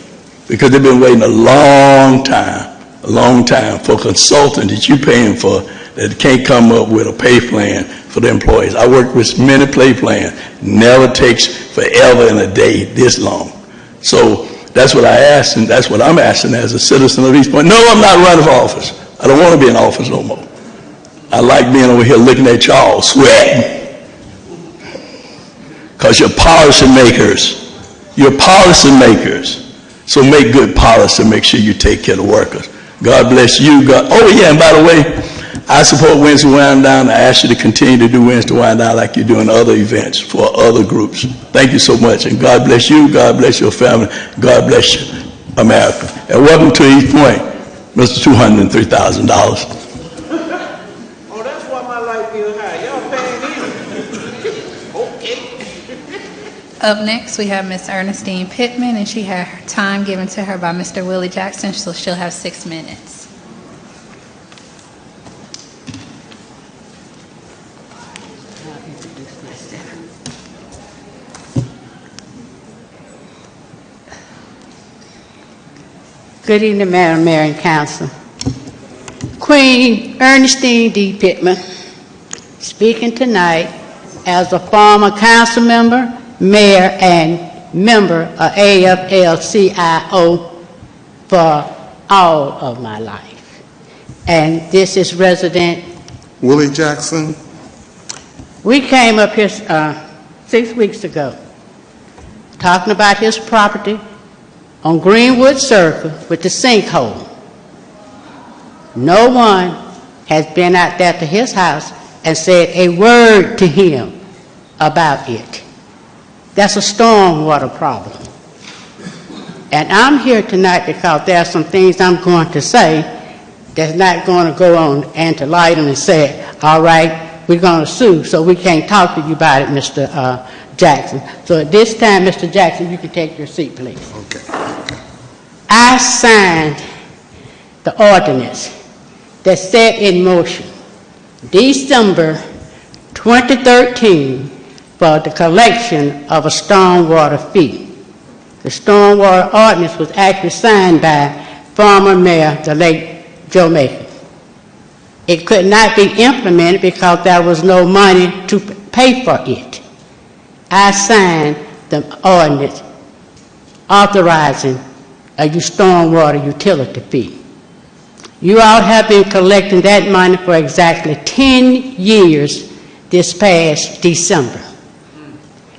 Because they've been waiting a long time for a consultant that you're paying for that can't come up with a pay plan for the employees. I work with many pay plans. Never takes forever and a day this long. So that's what I asked, and that's what I'm asking as a citizen of East Point. No, I'm not running for office. I don't want to be in office no more. I like being over here looking at y'all sweating. because you're policy makers. You're policy makers. So make good policy, make sure you take care of the workers. God bless you. Oh yeah, and by the way, I support Wednesday Wind Down. I ask you to continue to do Wednesday Wind Down like you're doing other events for other groups. Thank you so much, and God bless you, God bless your family, God bless you, America. And welcome to East Point, Mr. $203,000. Oh, that's why my light bill high. Y'all paying me? Okay. Up next, we have Ms. Ernestine Pittman, and she had her time given to her by Mr. Willie Jackson, so she'll have 6 minutes. Good evening, Madam Mayor and Council. Queen Ernestine D. Pittman, speaking tonight as a former council member, mayor, and member of AFL-CIO for all of my life. And this is resident Willie Jackson. We came up here 6 weeks ago talking about his property on Greenwood Circle with the sinkhole. No one has been out there to his house and said a word to him about it. That's a stormwater problem. And I'm here tonight because there are some things I'm going to say that's not going to go on Ante Lighten and say, all right, we're going to sue, so we can't talk to you about it, Mr. Jackson. So at this time, Mr. Jackson, you can take your seat, please. Okay. I signed the ordinance that set in motion December 2013 for the collection of a stormwater fee. The stormwater ordinance was actually signed by former mayor, the late Joe Mason. It could not be implemented because there was no money to pay for it. I signed the ordinance authorizing a stormwater utility fee. You all have been collecting that money for exactly 10 years this past December.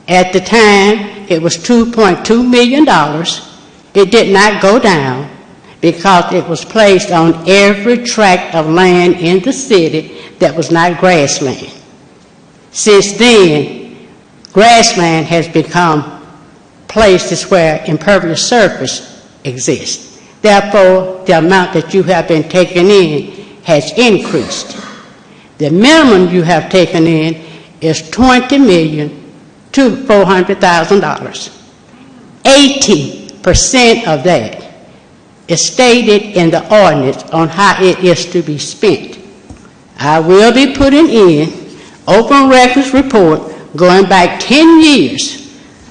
At the time, it was $2.2 million. It did not go down because it was placed on every tract of land in the city that was not grassland. Since then, grassland has become places where impervious surface exists. Therefore, the amount that you have been taking in has increased. The minimum you have taken in is $20,400,000. 80% of that is stated in the ordinance on how it is to be spent. I will be putting in open records report going back 10 years.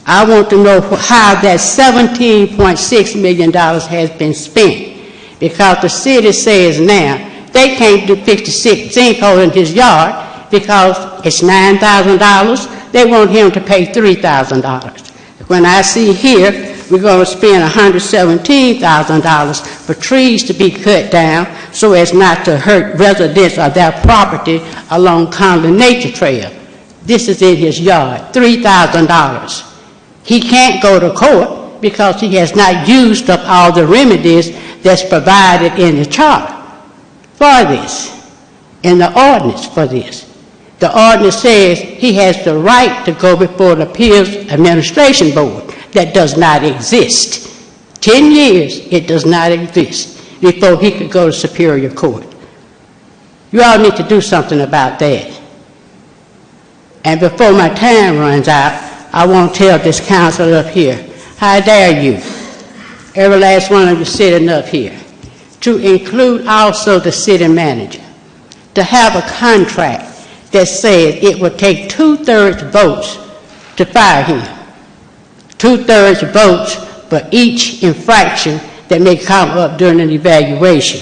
I want to know how that $17.6 million has been spent, because the city says now they can't do 56 sinkhole in his yard because it's $9,000. They want him to pay $3,000. When I see here, we're going to spend $117,000 for trees to be cut down so as not to hurt residents of their property along Conley Nature Trail. This is in his yard, $3,000. He can't go to court because he has not used up all the remedies that's provided in the charter for this, in the ordinance for this. The ordinance says he has the right to go before the Appeals Administration Board. That does not exist. 10 years it does not exist before he could go to Superior Court. You all need to do something about that. And before my time runs out, I want to tell this council up here, how dare you, every last one of you sitting up here, to include also the city manager, to have a contract that says it will take 2/3 votes to fire him, 2/3 votes for each infraction that may come up during an evaluation.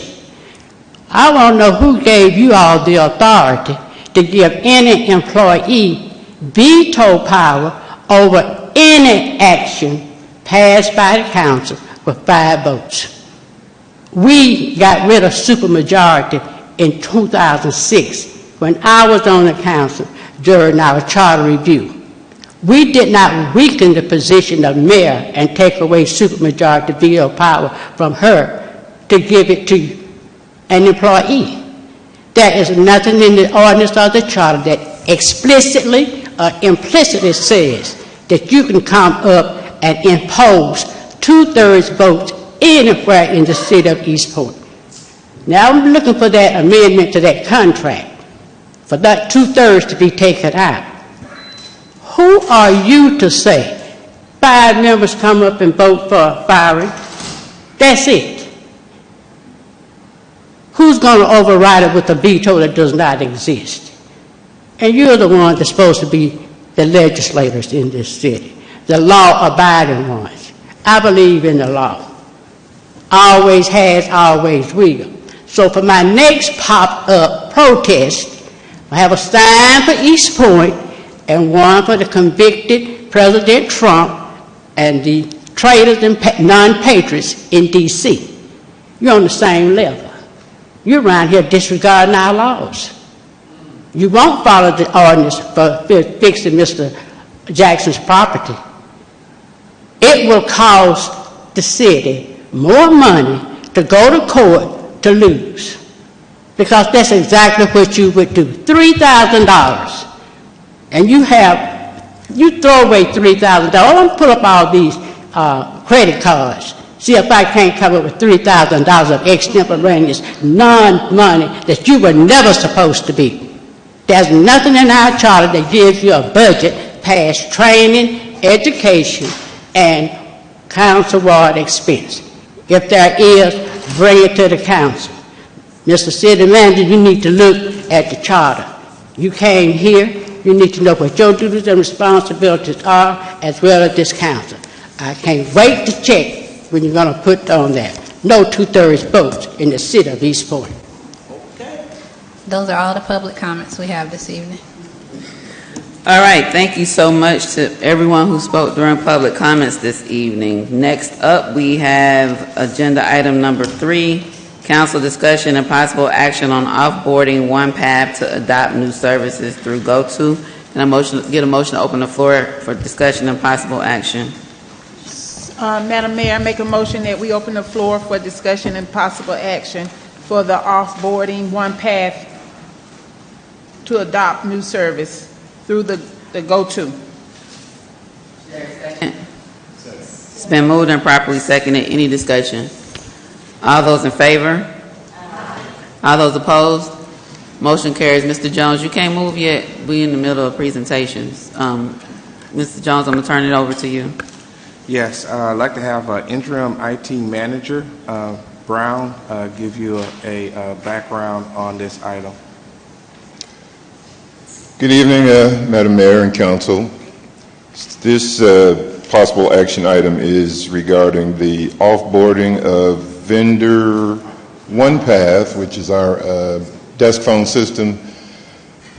I want to know who gave you all the authority to give any employee veto power over any action passed by the council with 5 votes. We got rid of supermajority in 2006 when I was on the council during our charter review. We did not weaken the position of mayor and take away supermajority veto power from her to give it to an employee. There is nothing in the ordinance or the charter that explicitly or implicitly says that you can come up and impose 2/3 votes anywhere in the city of East Point. Now I'm looking for that amendment to that contract, for that 2/3 to be taken out. Who are you to say 5 members come up and vote for firing? That's it. Who's going to override it with a veto that does not exist? And you're the one that's supposed to be the legislators in this city, the law-abiding ones. I believe in the law. Always has, always will. So for my next pop-up protest, I have a sign for East Point and one for the convicted President Trump and the traitors and non-patriots in D.C. You're on the same level. You're around here disregarding our laws. You won't follow the ordinance for fixing Mr. Jackson's property. It will cost the city more money to go to court to lose, because that's exactly what you would do. $3,000. And you throw away $3,000. I'm pull up all these credit cards. See if I can't come up with $3,000 of extemporaneous non-money that you were never supposed to be. There's nothing in our charter that gives you a budget past training, education, and council-wide expense. If there is, bring it to the council. Mr. City Manager, you need to look at the charter. You came here, you need to know what your duties and responsibilities are, as well as this council. I can't wait to check when you're going to put on there. No 2/3 votes in the city of East Point. Those are all the public comments we have this evening. All right, thank you so much to everyone who spoke during public comments this evening. Next up, we have agenda item number 3, council discussion and possible action on offboarding one path to adopt new services through GoTo. Can I get a motion to open the floor for discussion and possible action? Madam Mayor, I make a motion that we open the floor for discussion and possible action for the offboarding one path to adopt new service through the GoTo. It's been moved and properly seconded. Any discussion? All those in favor? All those opposed? Motion carries. Mr. Jones, you can't move yet. We're in the middle of presentations. Mr. Jones, I'm going to turn it over to you. Yes, I'd like to have interim IT manager, Brown, give you a background on this item. Good evening, Madam Mayor and Council. This possible action item is regarding the offboarding of vendor OnePath, which is our desk phone system,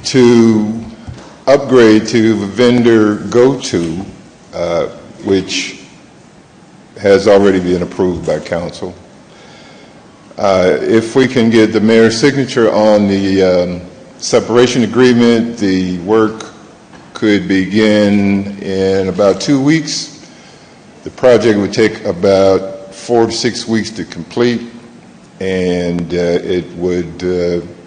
to upgrade to vendor GoTo, which has already been approved by Council. If we can get the mayor's signature on the separation agreement, the work could begin in about 2 weeks. The project would take about 4 to 6 weeks to complete, and it would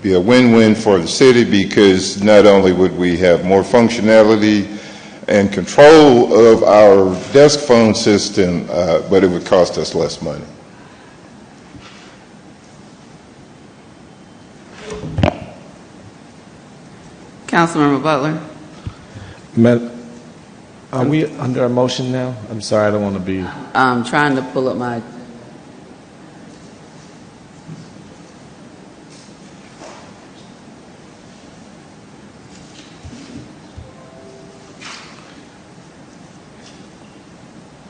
be a win-win for the city, because not only would we have more functionality and control of our desk phone system, but it would cost us less money. Councilmember Butler. Are we under a motion now? I'm sorry, I don't want to be. I'm trying to pull up my. I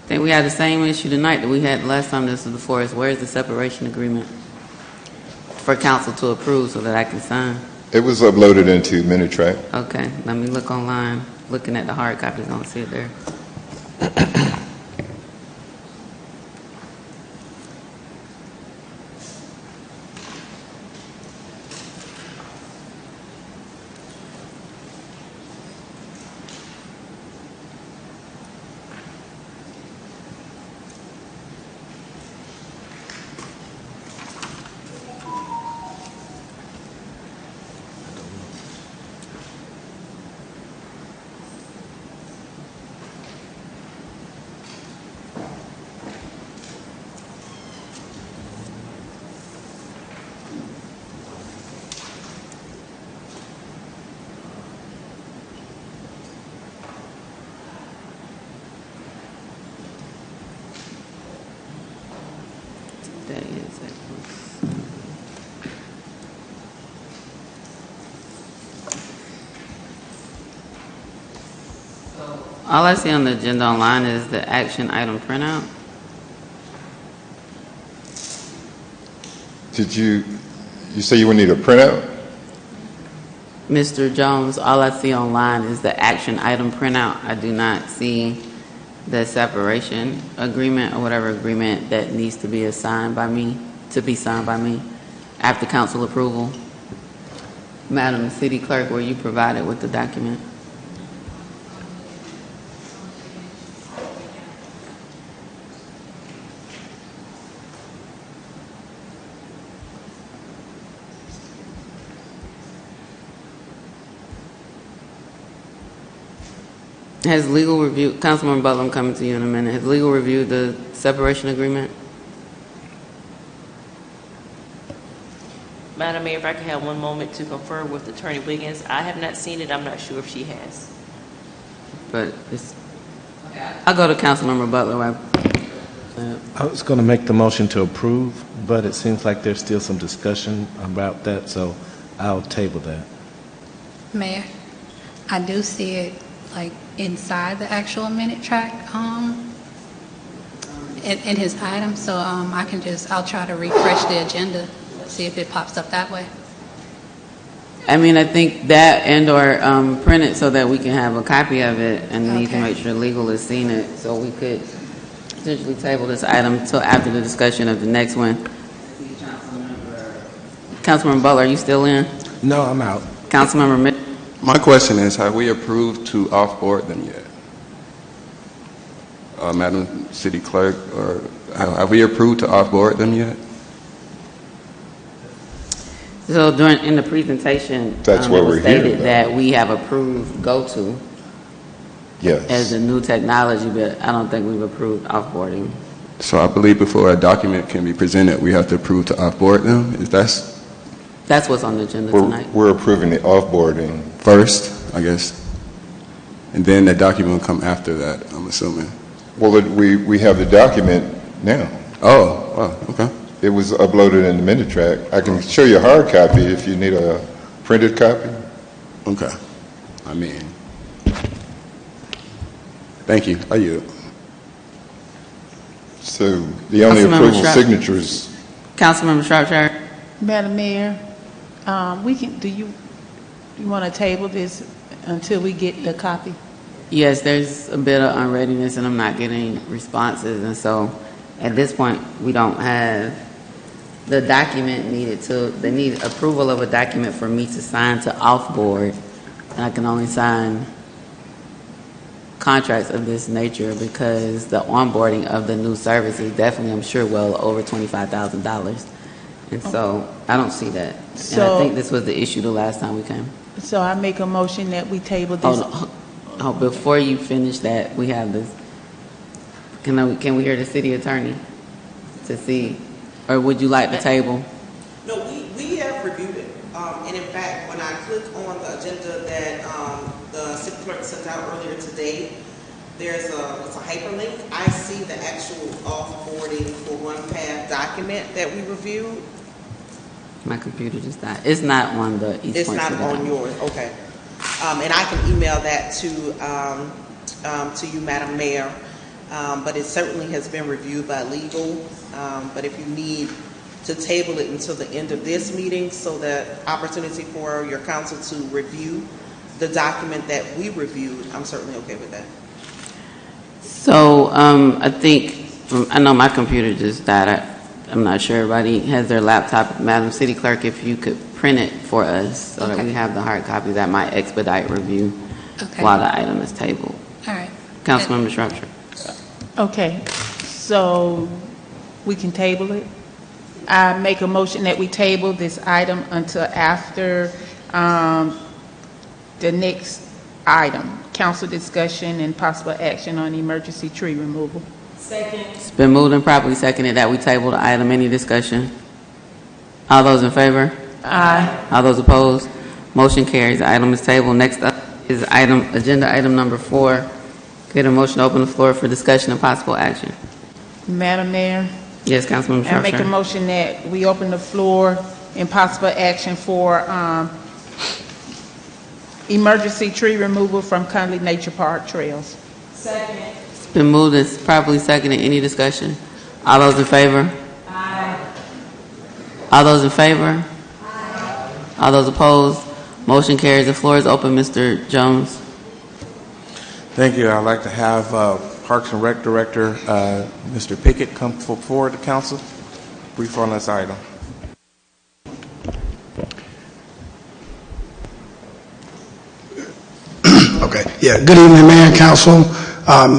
think we had the same issue tonight that we had last time this was before us. Where's the separation agreement for council to approve so that I can sign? It was uploaded into Minitrack. Okay, let me look online. Looking at the hard copies, I don't see it there. All I see on the agenda online is the action item printout. Did you say you would need a printout? Mr. Jones, all I see online is the action item printout. I do not see the separation agreement or whatever agreement that needs to be signed by me after council approval. Madam City Clerk, were you provided with the document? Has legal review, Councilman Butler, I'm coming to you in a minute. Has legal reviewed the separation agreement? Madam Mayor, if I could have one moment to confer with Attorney Wiggins. I have not seen it. I'm not sure if she has. But I'll go to Councilmember Butler. I was going to make the motion to approve, but it seems like there's still some discussion about that, so I'll table that. Mayor, I do see it like inside the actual minute track in his item, so I'll try to refresh the agenda, see if it pops up that way. I mean, I think that and or print it so that we can have a copy of it, and need to make sure legal has seen it, so we could potentially table this item until after the discussion of the next one. Councilmember Butler, are you still in? No, I'm out. Councilmember Mitchell? My question is, have we approved to off-board them yet? Madam City Clerk, or have we approved to off-board them yet? So in the presentation, That's what we're stated hearing, that we have approved GoTo Yes. as a new technology, but I don't think we've approved offboarding. So I believe before a document can be presented, we have to approve to off-board them. That's what's on the agenda tonight. We're approving the offboarding first, I guess, and then the document will come after that, I'm assuming. Well, we have the document now. Oh, wow, okay. It was uploaded in the minute track. I can show you a hard copy if you need a printed copy. Okay. I mean, thank you. Are you? So the only Councilmember approval Sharp. signatures. Councilmember Shropshire. Madam Mayor, do you want to table this until we get the copy? Yes, there's a bit of unreadiness, and I'm not getting responses, and so at this point, we don't have the document needed they need approval of a document for me to sign to offboard, and I can only sign contracts of this nature because the onboarding of the new service is definitely, I'm sure, well over $25,000. And so I don't see that. And I think this was the issue the last time we came. So I make a motion that we table this. Oh, before you finish that, we have this. Can we hear the city attorney to see, or would you like the table? No, we have reviewed it. And in fact, when I click on the agenda that the city clerk sent out earlier today, it's a hyperlink. I see the actual offboarding for OnePath document that we reviewed. My computer just died. It's not on the East It's Point not City on document. yours, okay. And I can email that to you, Madam Mayor. But it certainly has been reviewed by legal. But if you need to table it until the end of this meeting so that opportunity for your council to review the document that we reviewed, I'm certainly okay with that. So I think, I know my computer just died. I'm not sure everybody has their laptop. Madam City Clerk, if you could print it for us so that we have the hard copy, that might expedite review while the item is tabled. All right. Councilmember Shropshire. Okay, so we can table it. I make a motion that we table this item until after the next item, council discussion and possible action on emergency tree removal. Second. It's been moved and properly seconded that we table the item. Any discussion? All those in favor? Aye. All those opposed? Motion carries. The item is tabled. Next up is agenda item number 4. Get a motion to open the floor for discussion and possible action. Madam Mayor, Yes, Councilmember I make a Shropshire. motion that we open the floor in possible action for emergency tree removal from Conley Nature Park trails. It's been moved and properly seconded. Any discussion? All those in favor? All those in favor? All those opposed? Motion carries. The floor is open, Mr. Jones. Thank you. I'd like to have Parks and Rec Director Mr. Pickett come forward to council, brief on this item. Okay. Yeah. Good evening, Mayor and Council.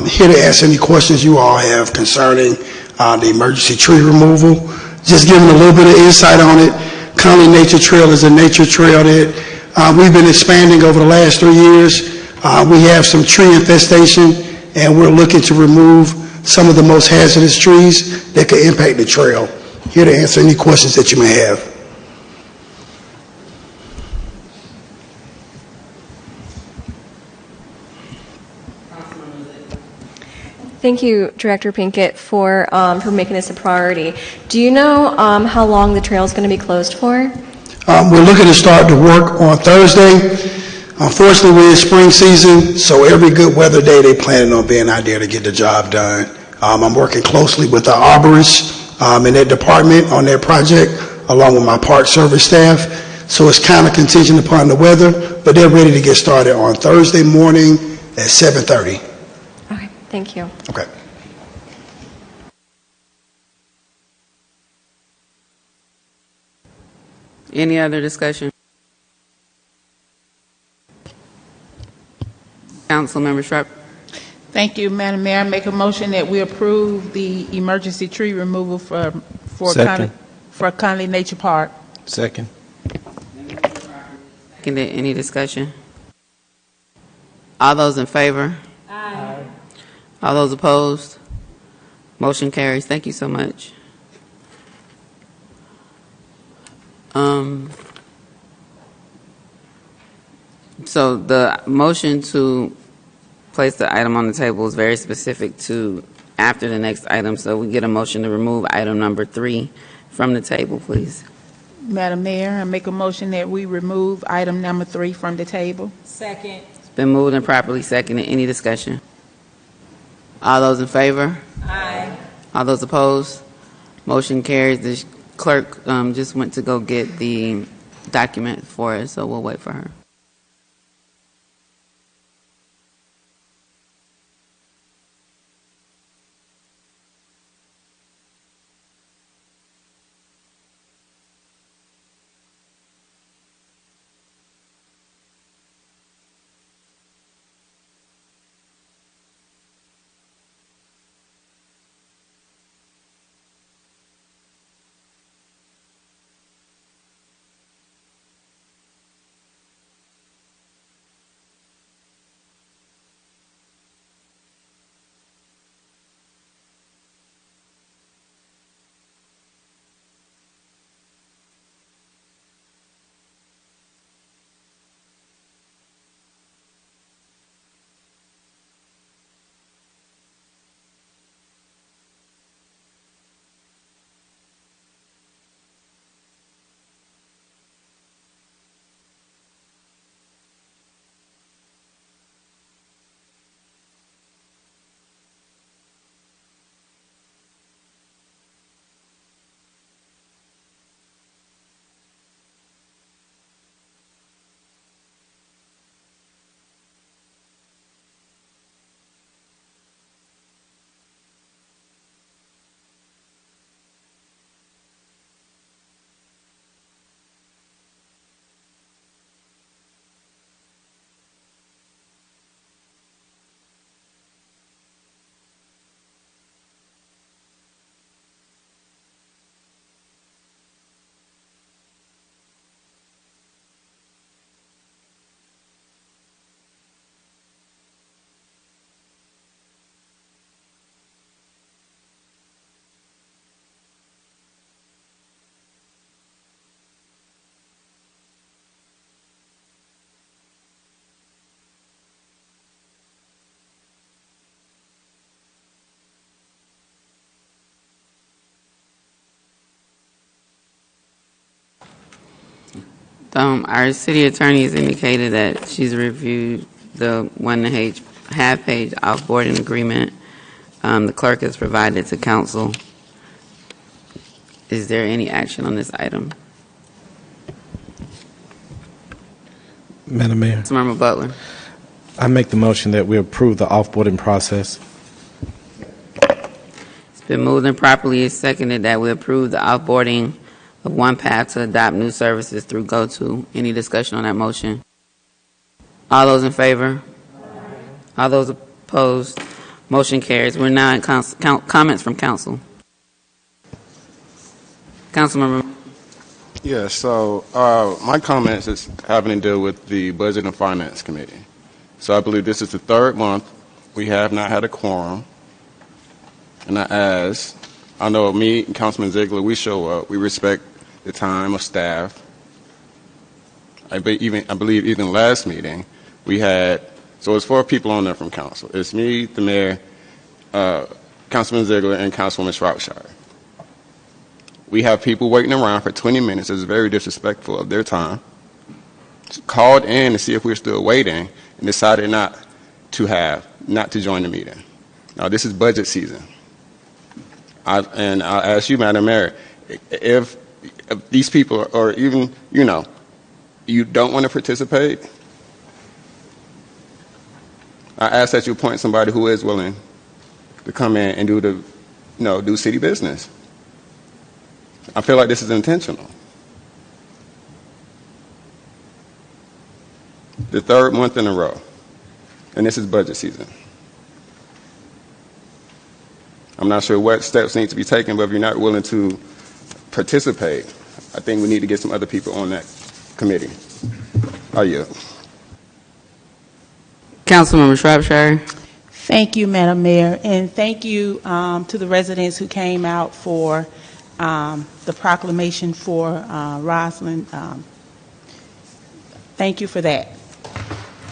Here to answer any questions you all have concerning the emergency tree removal. Just giving a little bit of insight on it. Conley Nature Trail is a nature trail that we've been expanding over the last 3 years. We have some tree infestation, and we're looking to remove some of the most hazardous trees that could impact the trail. Here to answer any questions that you may have. Thank you, Director Pinkett, for making this a priority. Do you know how long the trail is going to be closed for? We're looking to start the work on Thursday. Unfortunately, we're in spring season, so every good weather day, they planning on being out there to get the job done. I'm working closely with the arborists in that department on their project, along with my Park Service staff. So it's kind of contingent upon the weather, but they're ready to get started on Thursday morning at 7:30. Okay, thank you. Okay. Any other discussion? Councilmember Sharp. Thank you, Madam Mayor. I make a motion that we approve the emergency tree removal for Conley Nature Park. Second. Any discussion? All those in favor? Aye. All those opposed? Motion carries. Thank you so much. So the motion to place the item on the table is very specific to after the next item. So we get a motion to remove item number 3 from the table, please. Madam Mayor, I make a motion that we remove item number 3 from the table. Second. It's been moved and properly seconded. Any discussion? All those in favor? Aye. All those opposed? Motion carries. The clerk just went to go get the document for us, so we'll wait for her. Our city attorney has indicated that she's reviewed the 1H half-page offboarding agreement. The clerk has provided to council. Is there any action on this item? Madam Mayor, Councilmember Butler. I make the motion that we approve the offboarding process. It's been moved and properly seconded that we approve the offboarding of OnePath to adopt new services through GoTo. Any discussion on that motion? All those in favor? All those opposed? Motion carries. We're now in comments from council. Councilmember. Yeah, so my comments is having to do with the Budget and Finance Committee. So I believe this is the third month we have not had a quorum. And I know me and Councilman Ziegler, we show up, we respect the time of staff. I believe even last meeting we had, so it's 4 people on there from council. It's me, the mayor, Councilman Ziegler, and Councilwoman Shropshire. We have people waiting around for 20 minutes. It's very disrespectful of their time. Called in to see if we're still waiting and decided not to join the meeting. Now, this is budget season. I'll ask you, Madam Mayor, if these people or even, you don't want to participate, I ask that you appoint somebody who is willing to come in and do city business. I feel like this is intentional. The third month in a row, and this is budget season. I'm not sure what steps need to be taken, but if you're not willing to participate, I think we need to get some other people on that committee. Oh, yeah. Councilmember Shropshire. Thank you, Madam Mayor, and thank you to the residents who came out for the proclamation for Rosalind. Thank you for that.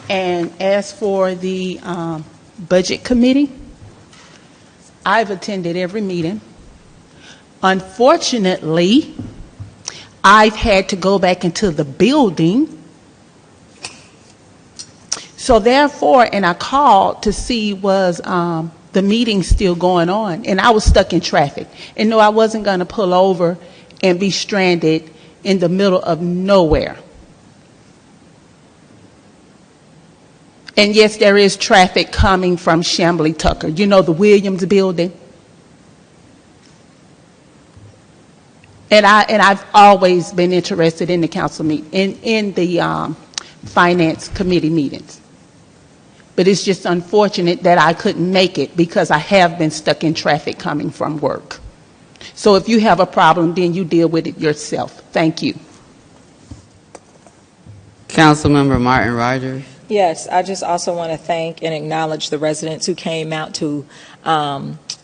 And as for the Budget Committee, I've attended every meeting. Unfortunately, I've had to go back into the building. So therefore, and I called to see was the meeting still going on, and I was stuck in traffic. And no, I wasn't going to pull over and be stranded in the middle of nowhere. And yes, there is traffic coming from Chamblee Tucker. You know, the Williams building. And I've always been interested in the council in the finance committee meetings. But it's just unfortunate that I couldn't make it because I have been stuck in traffic coming from work. So if you have a problem, then you deal with it yourself. Thank you. Councilmember Martin Rogers. Yes, I just also want to thank and acknowledge the residents who came out to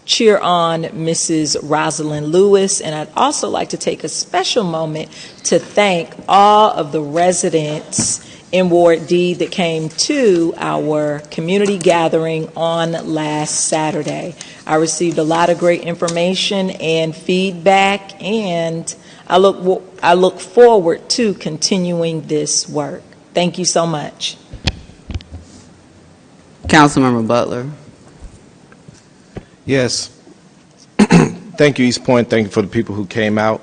cheer on Mrs. Rosalind Lewis. And I'd also like to take a special moment to thank all of the residents in Ward D that came to our community gathering on last Saturday. I received a lot of great information and feedback, and I look forward to continuing this work. Thank you so much. Councilmember Butler. Yes. Thank you, East Point. Thank you for the people who came out.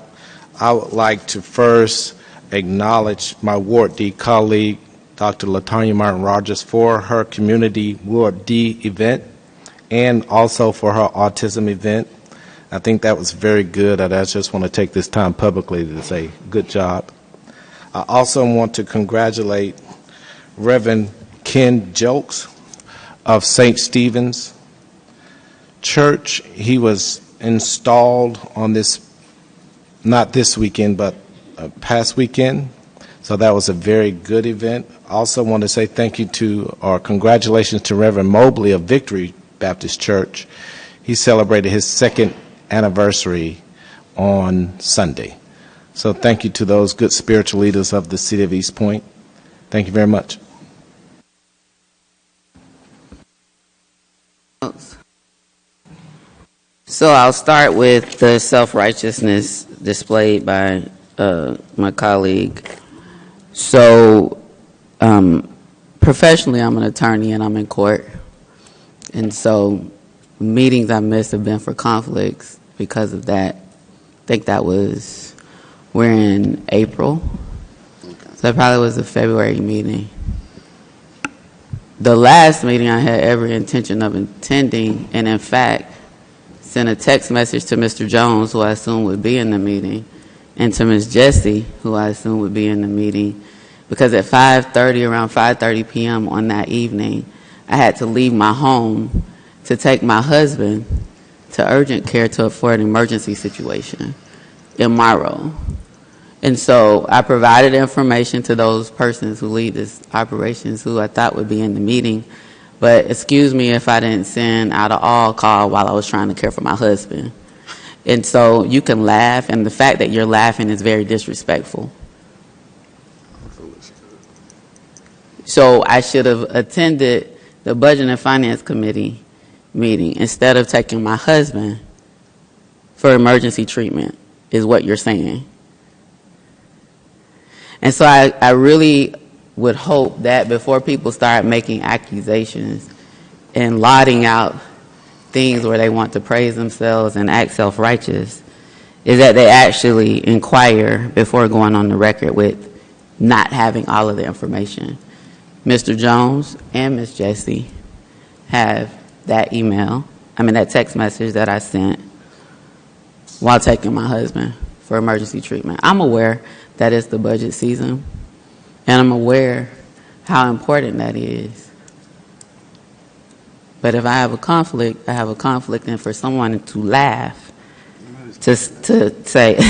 I would like to first acknowledge my Ward D colleague, Dr. LaTanya Martin Rogers, for her community Ward D event and also for her autism event. I think that was very good. I just want to take this time publicly to say good job. I also want to congratulate Reverend Ken Jokes of St. Stephen's Church. He was installed on this, not this weekend, but past weekend. So that was a very good event. I also want to say thank you to, or congratulations to Reverend Mobley of Victory Baptist Church. He celebrated his 2nd anniversary on Sunday. So thank you to those good spiritual leaders of the city of East Point. Thank you very much. So I'll start with the self-righteousness displayed by my colleague. So professionally, I'm an attorney and I'm in court. And so meetings I missed have been for conflicts because of that. I think we're in April. So that probably was a February meeting. The last meeting I had every intention of attending, and in fact, sent a text message to Mr. Jones, who I assume would be in the meeting, and to Ms. Jessie, who I assume would be in the meeting, because at around 5:30 p.m. on that evening, I had to leave my home to take my husband to urgent care for an emergency situation in Monroe. And so I provided information to those persons who lead this operations who I thought would be in the meeting. But excuse me if I didn't send out an all call while I was trying to care for my husband. And so you can laugh, and the fact that you're laughing is very disrespectful. So I should have attended the Budget and Finance Committee meeting instead of taking my husband for emergency treatment, is what you're saying. And so I really would hope that before people start making accusations and lauding out things where they want to praise themselves and act self-righteous, is that they actually inquire before going on the record with not having all of the information. Mr. Jones and Ms. Jessie have that text message that I sent while taking my husband for emergency treatment. I'm aware that it's the budget season, and I'm aware how important that is. But if I have a conflict, I have a conflict, and for someone to laugh, to say,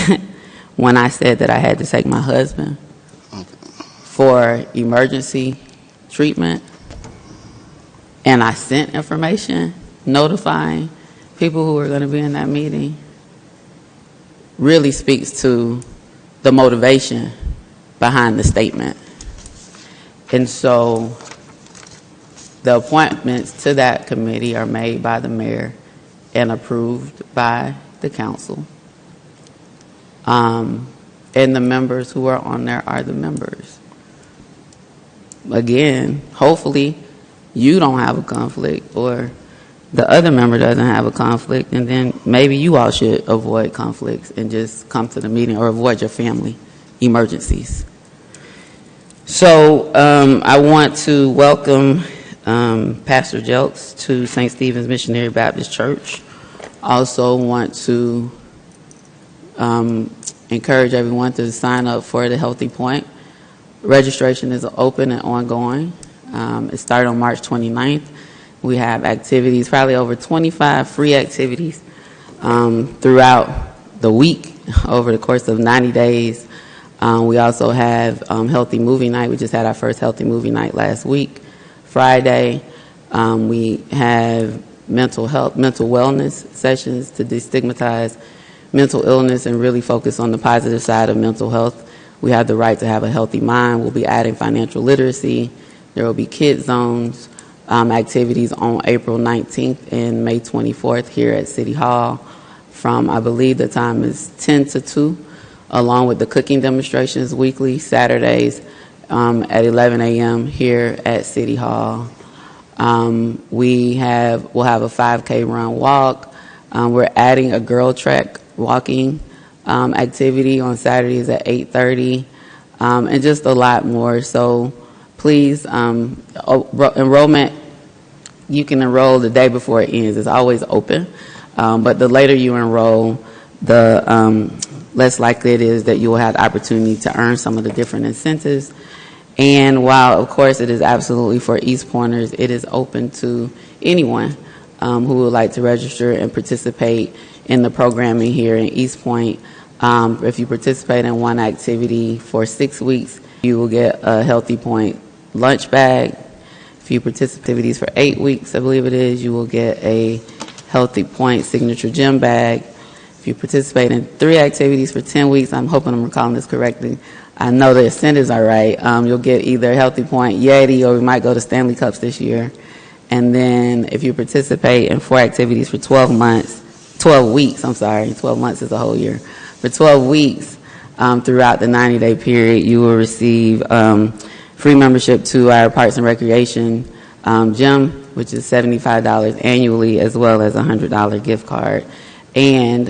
when I said that I had to take my husband for emergency treatment, and I sent information notifying people who were going to be in that meeting, really speaks to the motivation behind the statement. And so the appointments to that committee are made by the mayor and approved by the council. And the members who are on there are the members. Again, hopefully you don't have a conflict, or the other member doesn't have a conflict, and then maybe you all should avoid conflicts and just come to the meeting, or avoid your family emergencies. So I want to welcome Pastor Jelks to St. Stephen's Missionary Baptist Church. Also want to encourage everyone to sign up for the Healthy Point. Registration is open and ongoing. It started on March 29th. We have activities, probably over 25 free activities throughout the week over the course of 90 days. We also have Healthy Movie Night. We just had our first Healthy Movie Night last week, Friday. We have mental wellness sessions to destigmatize mental illness and really focus on the positive side of mental health. We have the right to have a healthy mind. We'll be adding financial literacy. There will be kid zones activities on April 19th and May 24th here at City Hall from, I believe the time is 10 to 2, along with the cooking demonstrations weekly, Saturdays at 11 a.m. here at City Hall. We'll have a 5K run walk. We're adding a girl track walking activity on Saturdays at 8:30, and just a lot more. So please, enrollment, you can enroll the day before it ends. It's always open, but the later you enroll, the less likely it is that you will have the opportunity to earn some of the different incentives. And while, of course, it is absolutely for East Pointers, it is open to anyone who would like to register and participate in the programming here in East Point. If you participate in one activity for 6 weeks, you will get a Healthy Point lunch bag. If you participate for 8 weeks, I believe it is, you will get a Healthy Point signature gym bag. If you participate in 3 activities for 10 weeks, I'm hoping I'm recalling this correctly, I know the incentives are right, you'll get either Healthy Point Yeti, or we might go to Stanley Cups this year. And then if you participate in 4 activities for 12 weeks, 12 months is a whole year. For 12 weeks throughout the 90-day period, you will receive free membership to our Parks and Recreation gym which is $75 annually, as well as a $100 gift card, and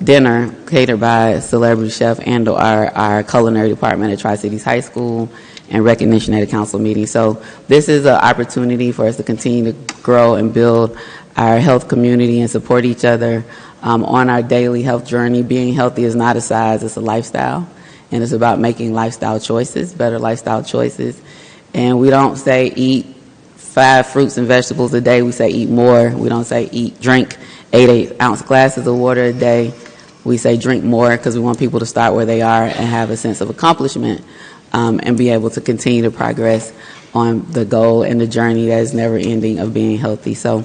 dinner catered by a celebrity chef and our culinary department at Tri-Cities High School, and recognition at a council meeting. So this is an opportunity for us to continue to grow and build our health community and support each other on our daily health journey. Being healthy is not a size, it's a lifestyle. And it's about making lifestyle choices, better lifestyle choices. And we don't say eat 5 fruits and vegetables a day. We say eat more. We don't say drink 8-ounce glasses of water a day. We say drink more because we want people to start where they are and have a sense of accomplishment and be able to continue to progress on the goal and the journey that is never ending of being healthy. So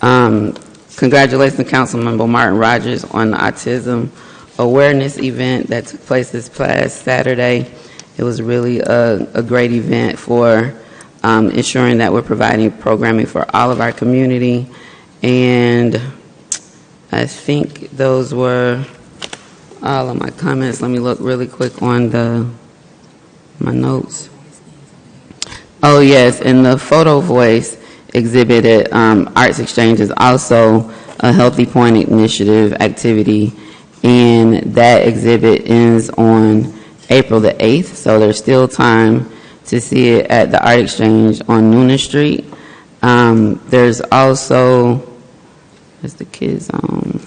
congratulations to Councilmember Martin Rogers on the autism awareness event that took place this past Saturday. It was really a great event for ensuring that we're providing programming for all of our community. And I think those were all of my comments. Let me look really quick on my notes. Oh yes, and the Photo Voice exhibit at Arts Exchange is also a Healthy Point Initiative activity, and that exhibit ends on April the 8th, so there's still time to see it at the Art Exchange on Noonan Street. There's also, what's the kids on?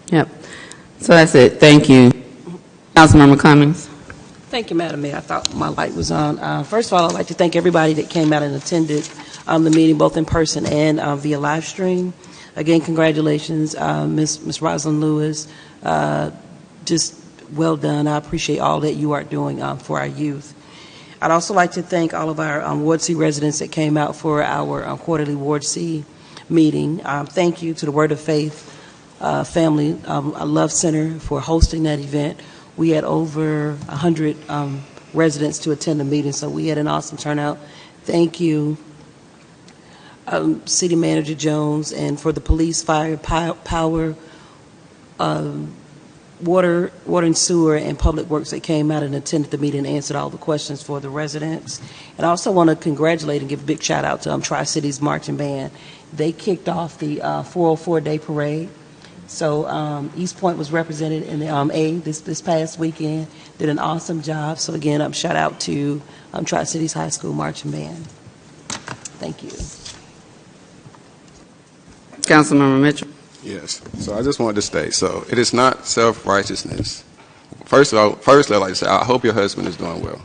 Yep. So that's it. Thank you. Councilmember Cummings. Thank you, Madam Mayor. I thought my light was on. First of all, I'd like to thank everybody that came out and attended the meeting, both in person and via live stream. Again, congratulations, Ms. Rosalind Lewis. Just well done. I appreciate all that you are doing for our youth. I'd also like to thank all of our Ward C residents that came out for our quarterly Ward C meeting. Thank you to the Word of Faith Family Love Center for hosting that event. We had over 100 residents to attend the meeting, so we had an awesome turnout. Thank you, City Manager Jones, and for the police, fire, power, water and sewer, and public works that came out and attended the meeting and answered all the questions for the residents. And I also want to congratulate and give a big shout out to Tri-Cities Marching Band. They kicked off the 404-day parade. So East Point was represented in the A this past weekend, did an awesome job. So again, shout out to Tri-Cities High School Marching Band. Thank you. Councilmember Mitchell. Yes. So I just wanted to state, so it is not self-righteousness. Firstly, I'd like to say, I hope your husband is doing well.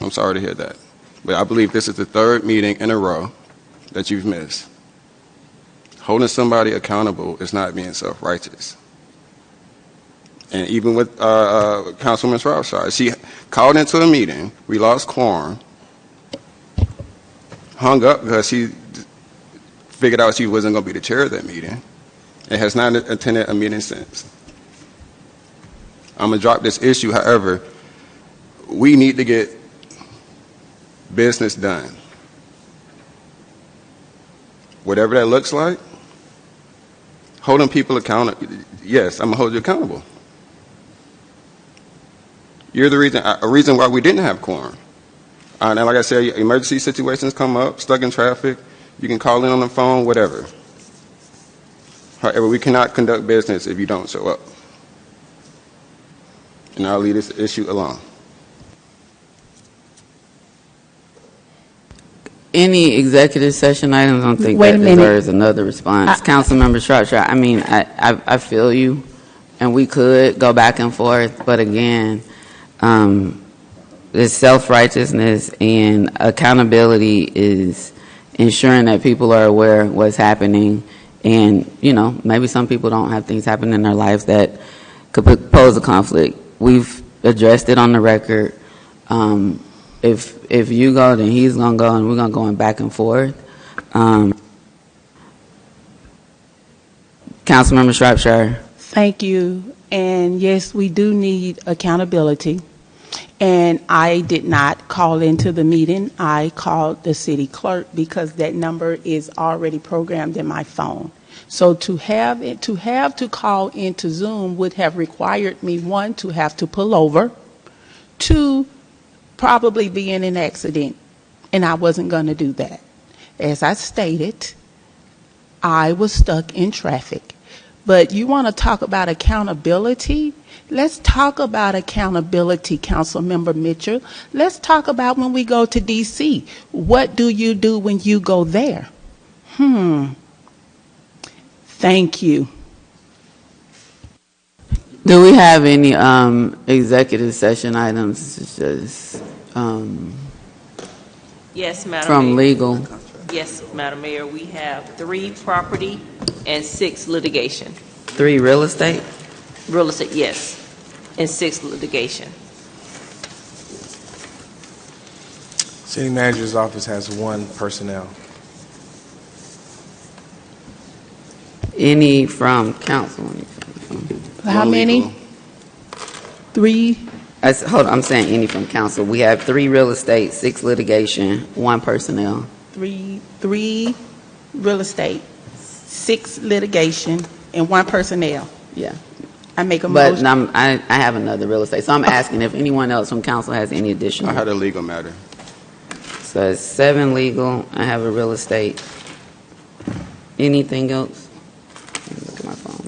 I'm sorry to hear that. But I believe this is the 3rd meeting in a row that you've missed. Holding somebody accountable is not being self-righteous. And even with Councilwoman Shropshire, she called into a meeting, we lost quorum, hung up because she figured out she wasn't going to be the chair of that meeting, and has not attended a meeting since. I'm going to drop this issue, however, we need to get business done. Whatever that looks like, holding people accountable. Yes, I'm going to hold you accountable. You're the reason why we didn't have quorum. And like I said, emergency situations come up, stuck in traffic, you can call in on the phone, whatever. However, we cannot conduct business if you don't show up. And I'll leave this issue alone. Any executive session items, I don't think that deserves another response. Councilmember Shropshire, I mean, I feel you, and we could go back and forth, but again, this self-righteousness and accountability is ensuring that people are aware of what's happening, and, maybe some people don't have things happen in their lives that could pose a conflict. We've addressed it on the record. If you go, then he's going to go, and we're going to go back and forth. Councilmember Shropshire. Thank you. And yes, we do need accountability. And I did not call into the meeting. I called the city clerk because that number is already programmed in my phone. So to have to call into Zoom would have required me, one, to have to pull over, two, probably be in an accident. And I wasn't going to do that. As I stated, I was stuck in traffic. But you want to talk about accountability? Let's talk about accountability, Councilmember Mitchell. Let's talk about when we go to D.C. What do you do when you go there? Thank you. Do we have any executive session items just Yes, Madam from Mayor. legal? Yes, Madam Mayor, we have 3 property and 6 litigation. 3 real estate? Real estate, yes, and 6 litigation. City Manager's Office has 1 personnel. Any from council? How many? 3. Hold on, I'm saying any from council. We have 3 real estate, 6 litigation, 1 personnel. 3 real estate, 6 litigation, and 1 personnel. Yeah. I make a But motion. I have another real estate. So I'm asking if anyone else from council has any additional. I had a legal matter. So it's 7 legal. I have a real estate. Anything else? Let me look at my phone.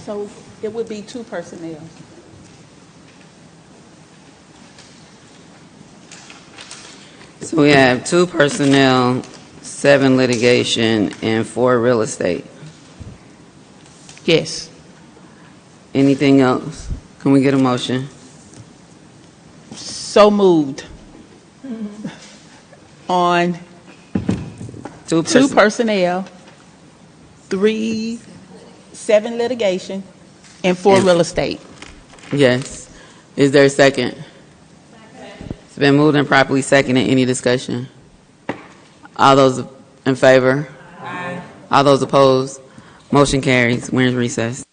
So it would be 2 personnel. So we have 2 personnel, 7 litigation, and 4 real estate. Yes. Anything else? Can we get a motion? So moved. On 2 2 personnel, 7 litigation, and 4 real estate. Yes. Is there a second? It's been moved and properly seconded. Any discussion? All those in favor? Aye. All those opposed? Motion carries. We're in recess.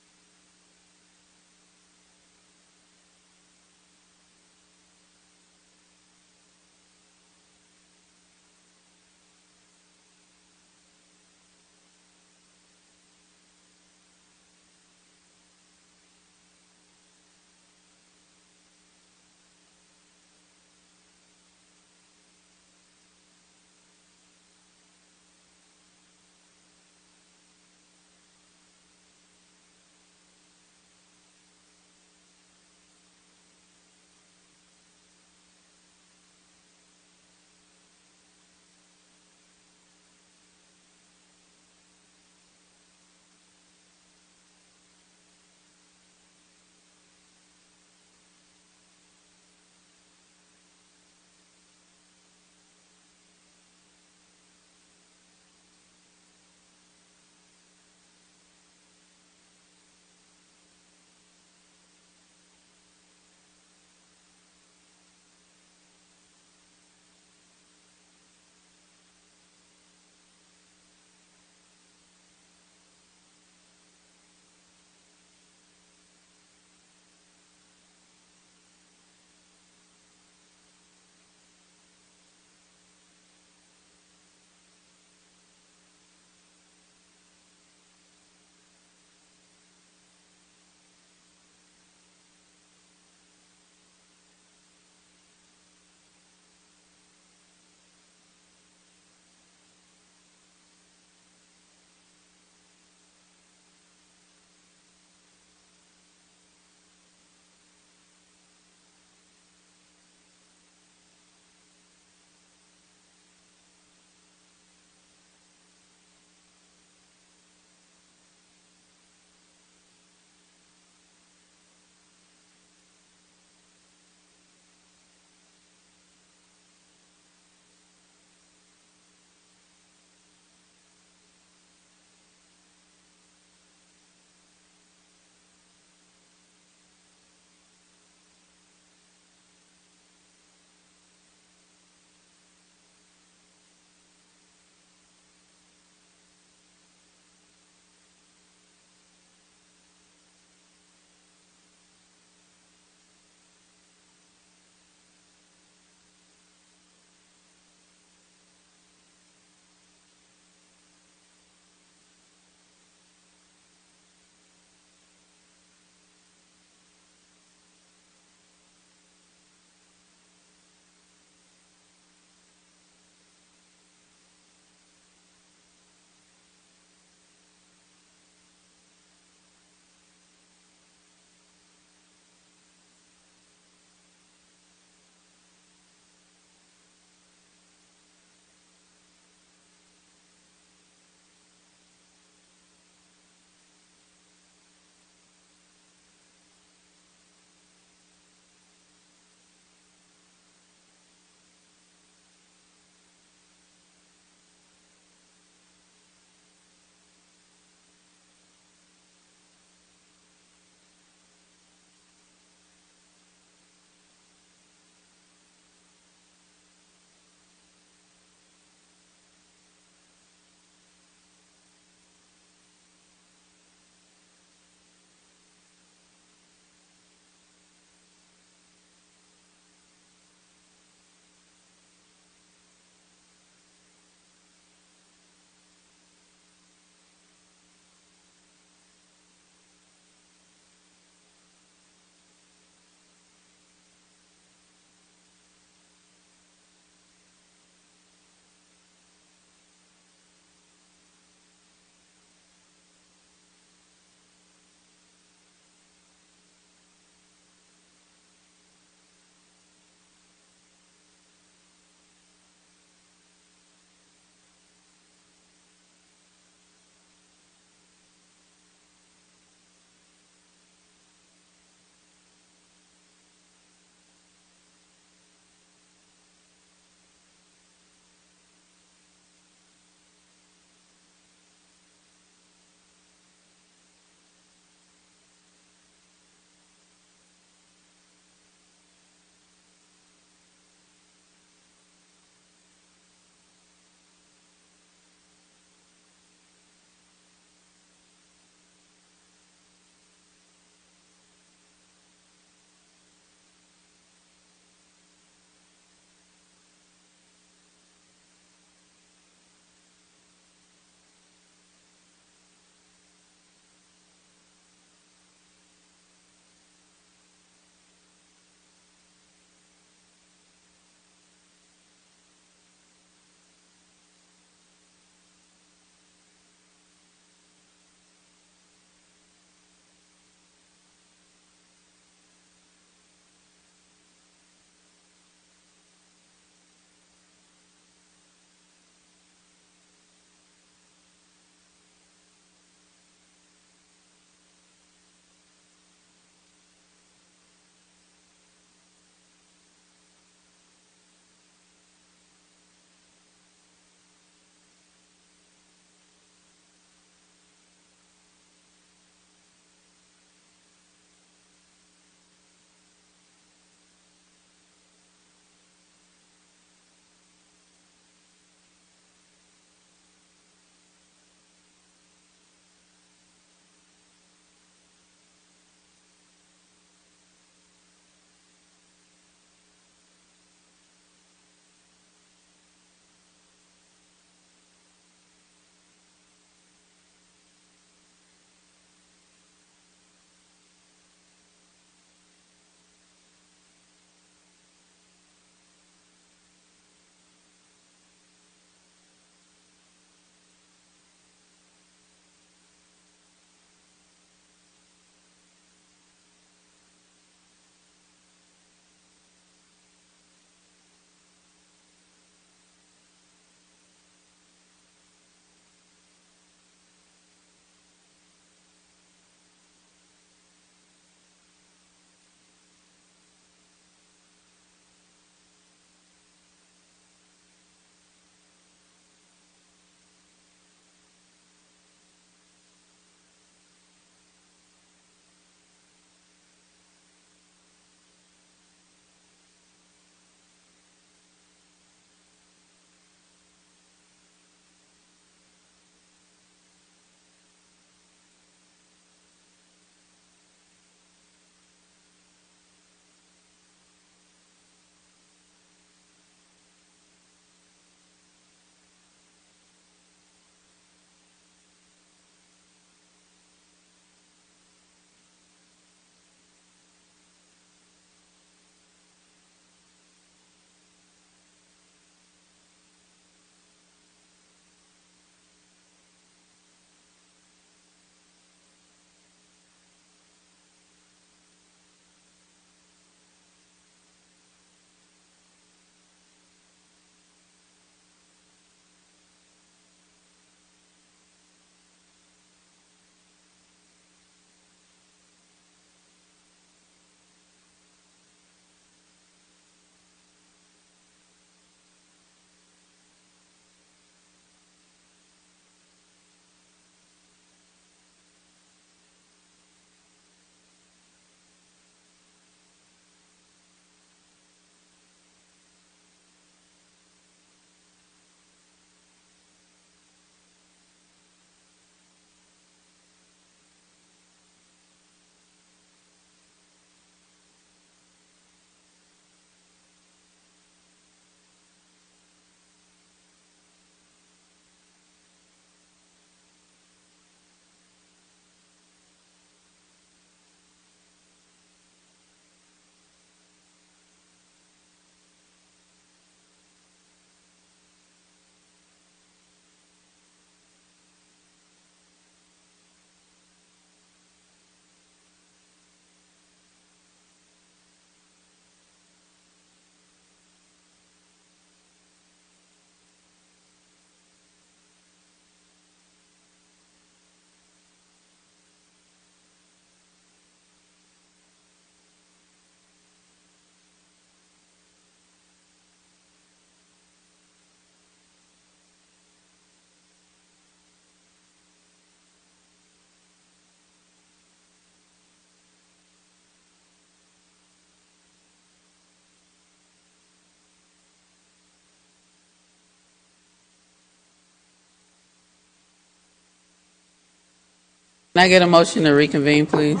Can I get a motion to reconvene, please?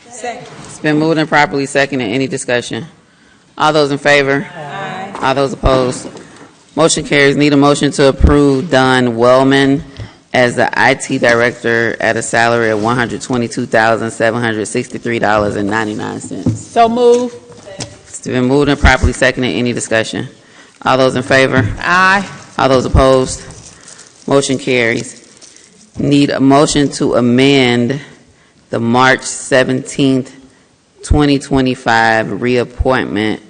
Second. It's been moved and properly seconded. Any discussion? All those in favor? Aye. All those opposed? Motion carries. Need a motion to approve Don Wellman as the IT director at a salary of $122,763.99. So move. It's been moved and properly seconded. Any discussion? All those in favor? Aye. All those opposed? Motion carries. Need a motion to amend the March 17th, 2025 reappointment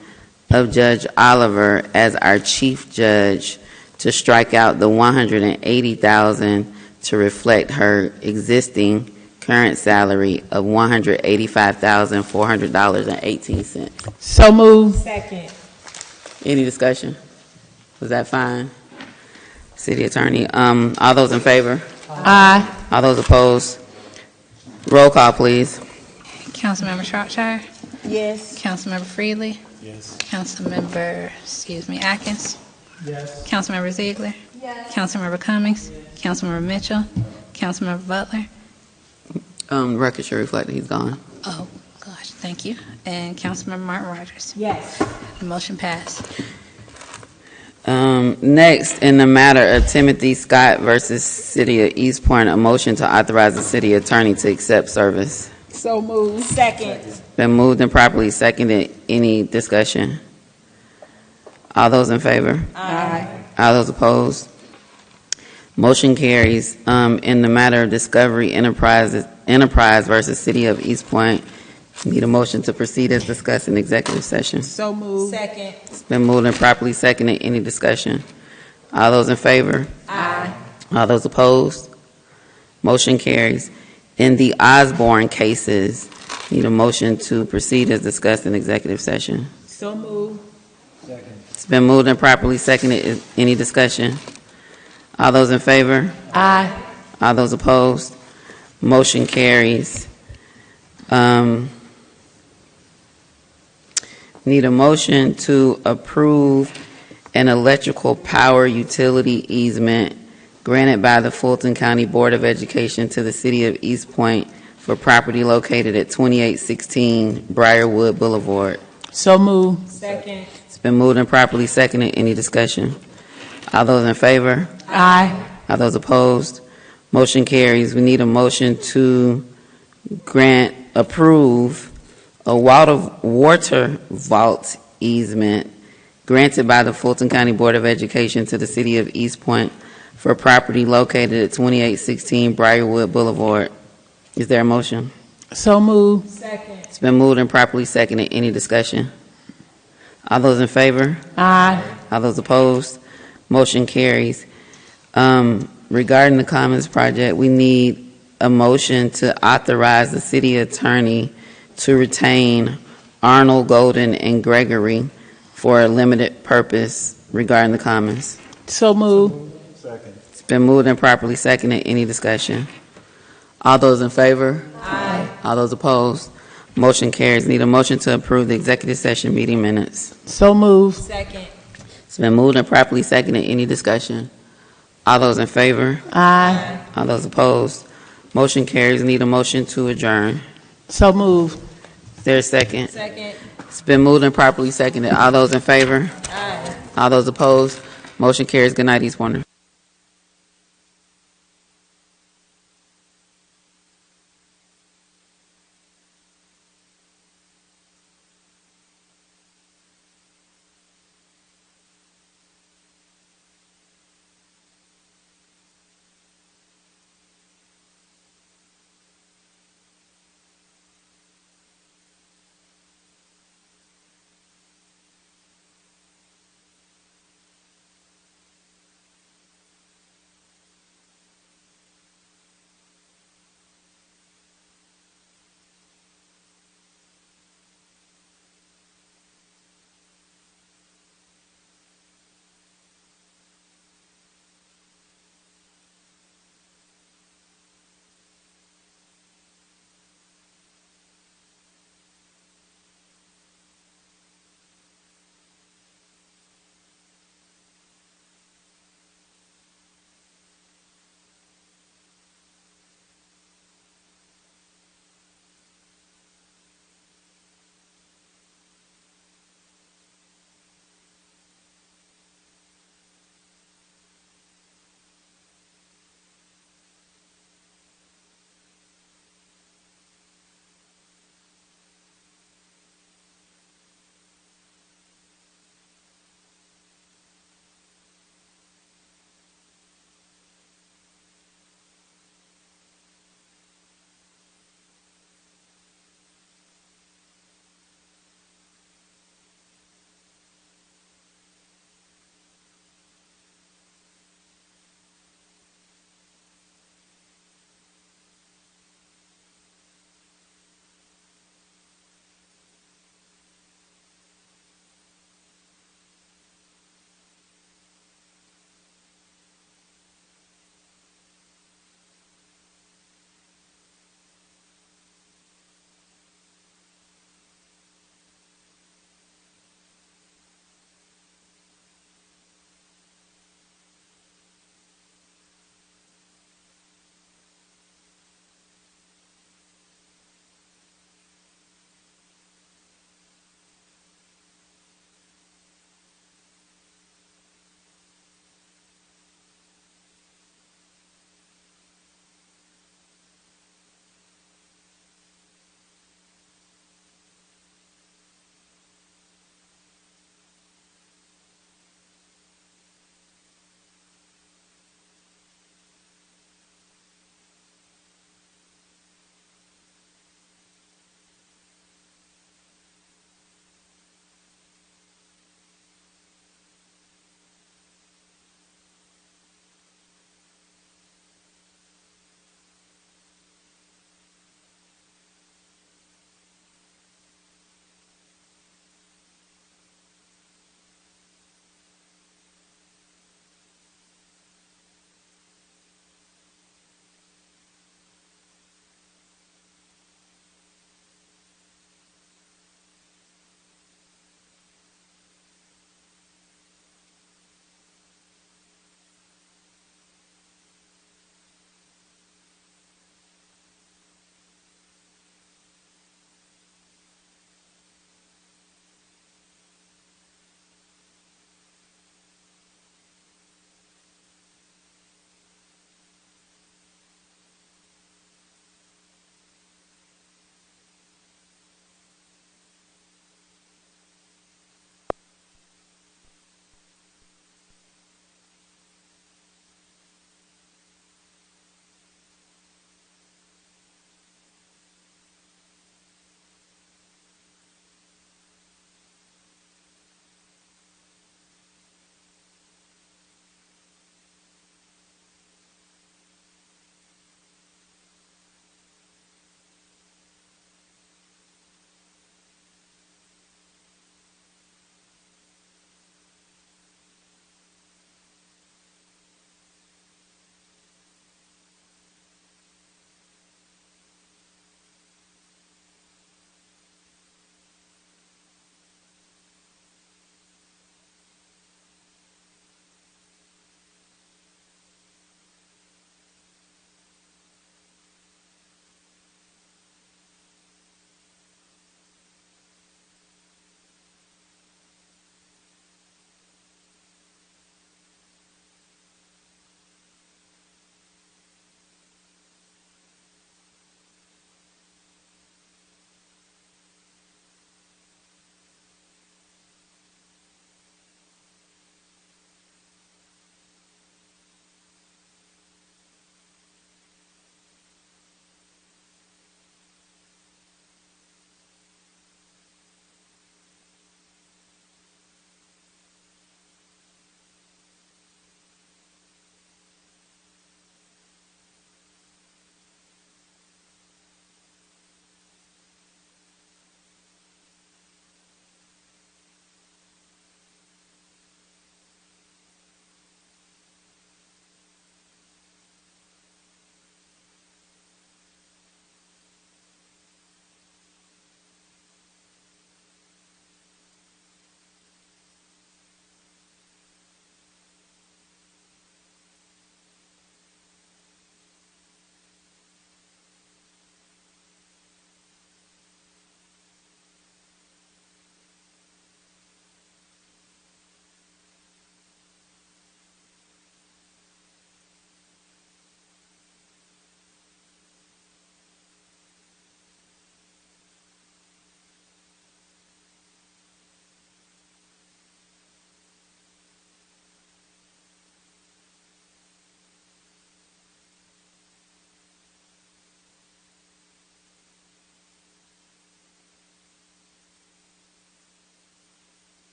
of Judge Oliver as our chief judge to strike out the $180,000 to reflect her existing current salary of $185,400.18. So move. Second. Any discussion? Was that fine? City Attorney, all those in favor? Aye. All those opposed? Roll call, please. Councilmember Shropshire? Yes. Councilmember Freely? Yes. Councilmember, Atkins? Yes. Councilmember Ziegler? Yes. Councilmember Cummings? Councilmember Mitchell? Councilmember Butler? Record should reflect that he's gone. Oh, gosh, thank you. And Councilmember Martin Rogers? Yes. The motion passed. Next, in the matter of Timothy Scott versus City of East Point, a motion to authorize the city attorney to accept service. So move. Second. Been moved and properly seconded. Any discussion? All those in favor? Aye. All those opposed? Motion carries. In the matter of Discovery Enterprise versus City of East Point, need a motion to proceed as discussed in executive session. So move. Second. It's been moved and properly seconded. Any discussion? All those in favor? Aye. All those opposed? Motion carries. In the Osborne cases, need a motion to proceed as discussed in executive session. So move. It's been moved and properly seconded. Any discussion? All those in favor? Aye. All those opposed? Motion carries. Need a motion to approve an electrical power utility easement granted by the Fulton County Board of Education to the City of East Point for property located at 2816 Briarwood Boulevard. So move. Second. It's been moved and properly seconded. Any discussion? All those in favor? Aye. All those opposed? Motion carries. We need a motion to approve a water vault easement granted by the Fulton County Board of Education to the City of East Point for property located at 2816 Briarwood Boulevard. Is there a motion? So move. Second. It's been moved and properly seconded. Any discussion? All those in favor? Aye. All those opposed? Motion carries. Regarding the Commons project, we need a motion to authorize the city attorney to retain Arnold, Golden, and Gregory for a limited purpose regarding the Commons. So move. It's been moved and properly seconded. Any discussion? All those in favor? Aye. All those opposed? Motion carries. Need a motion to approve the executive session meeting minutes. So move. Second. It's been moved and properly seconded. Any discussion? All those in favor? Aye. All those opposed? Motion carries. Need a motion to adjourn. So move. Is there a second? Second. It's been moved and properly seconded. All those in favor? Aye. All those opposed? Motion carries. Good night, East Pointers.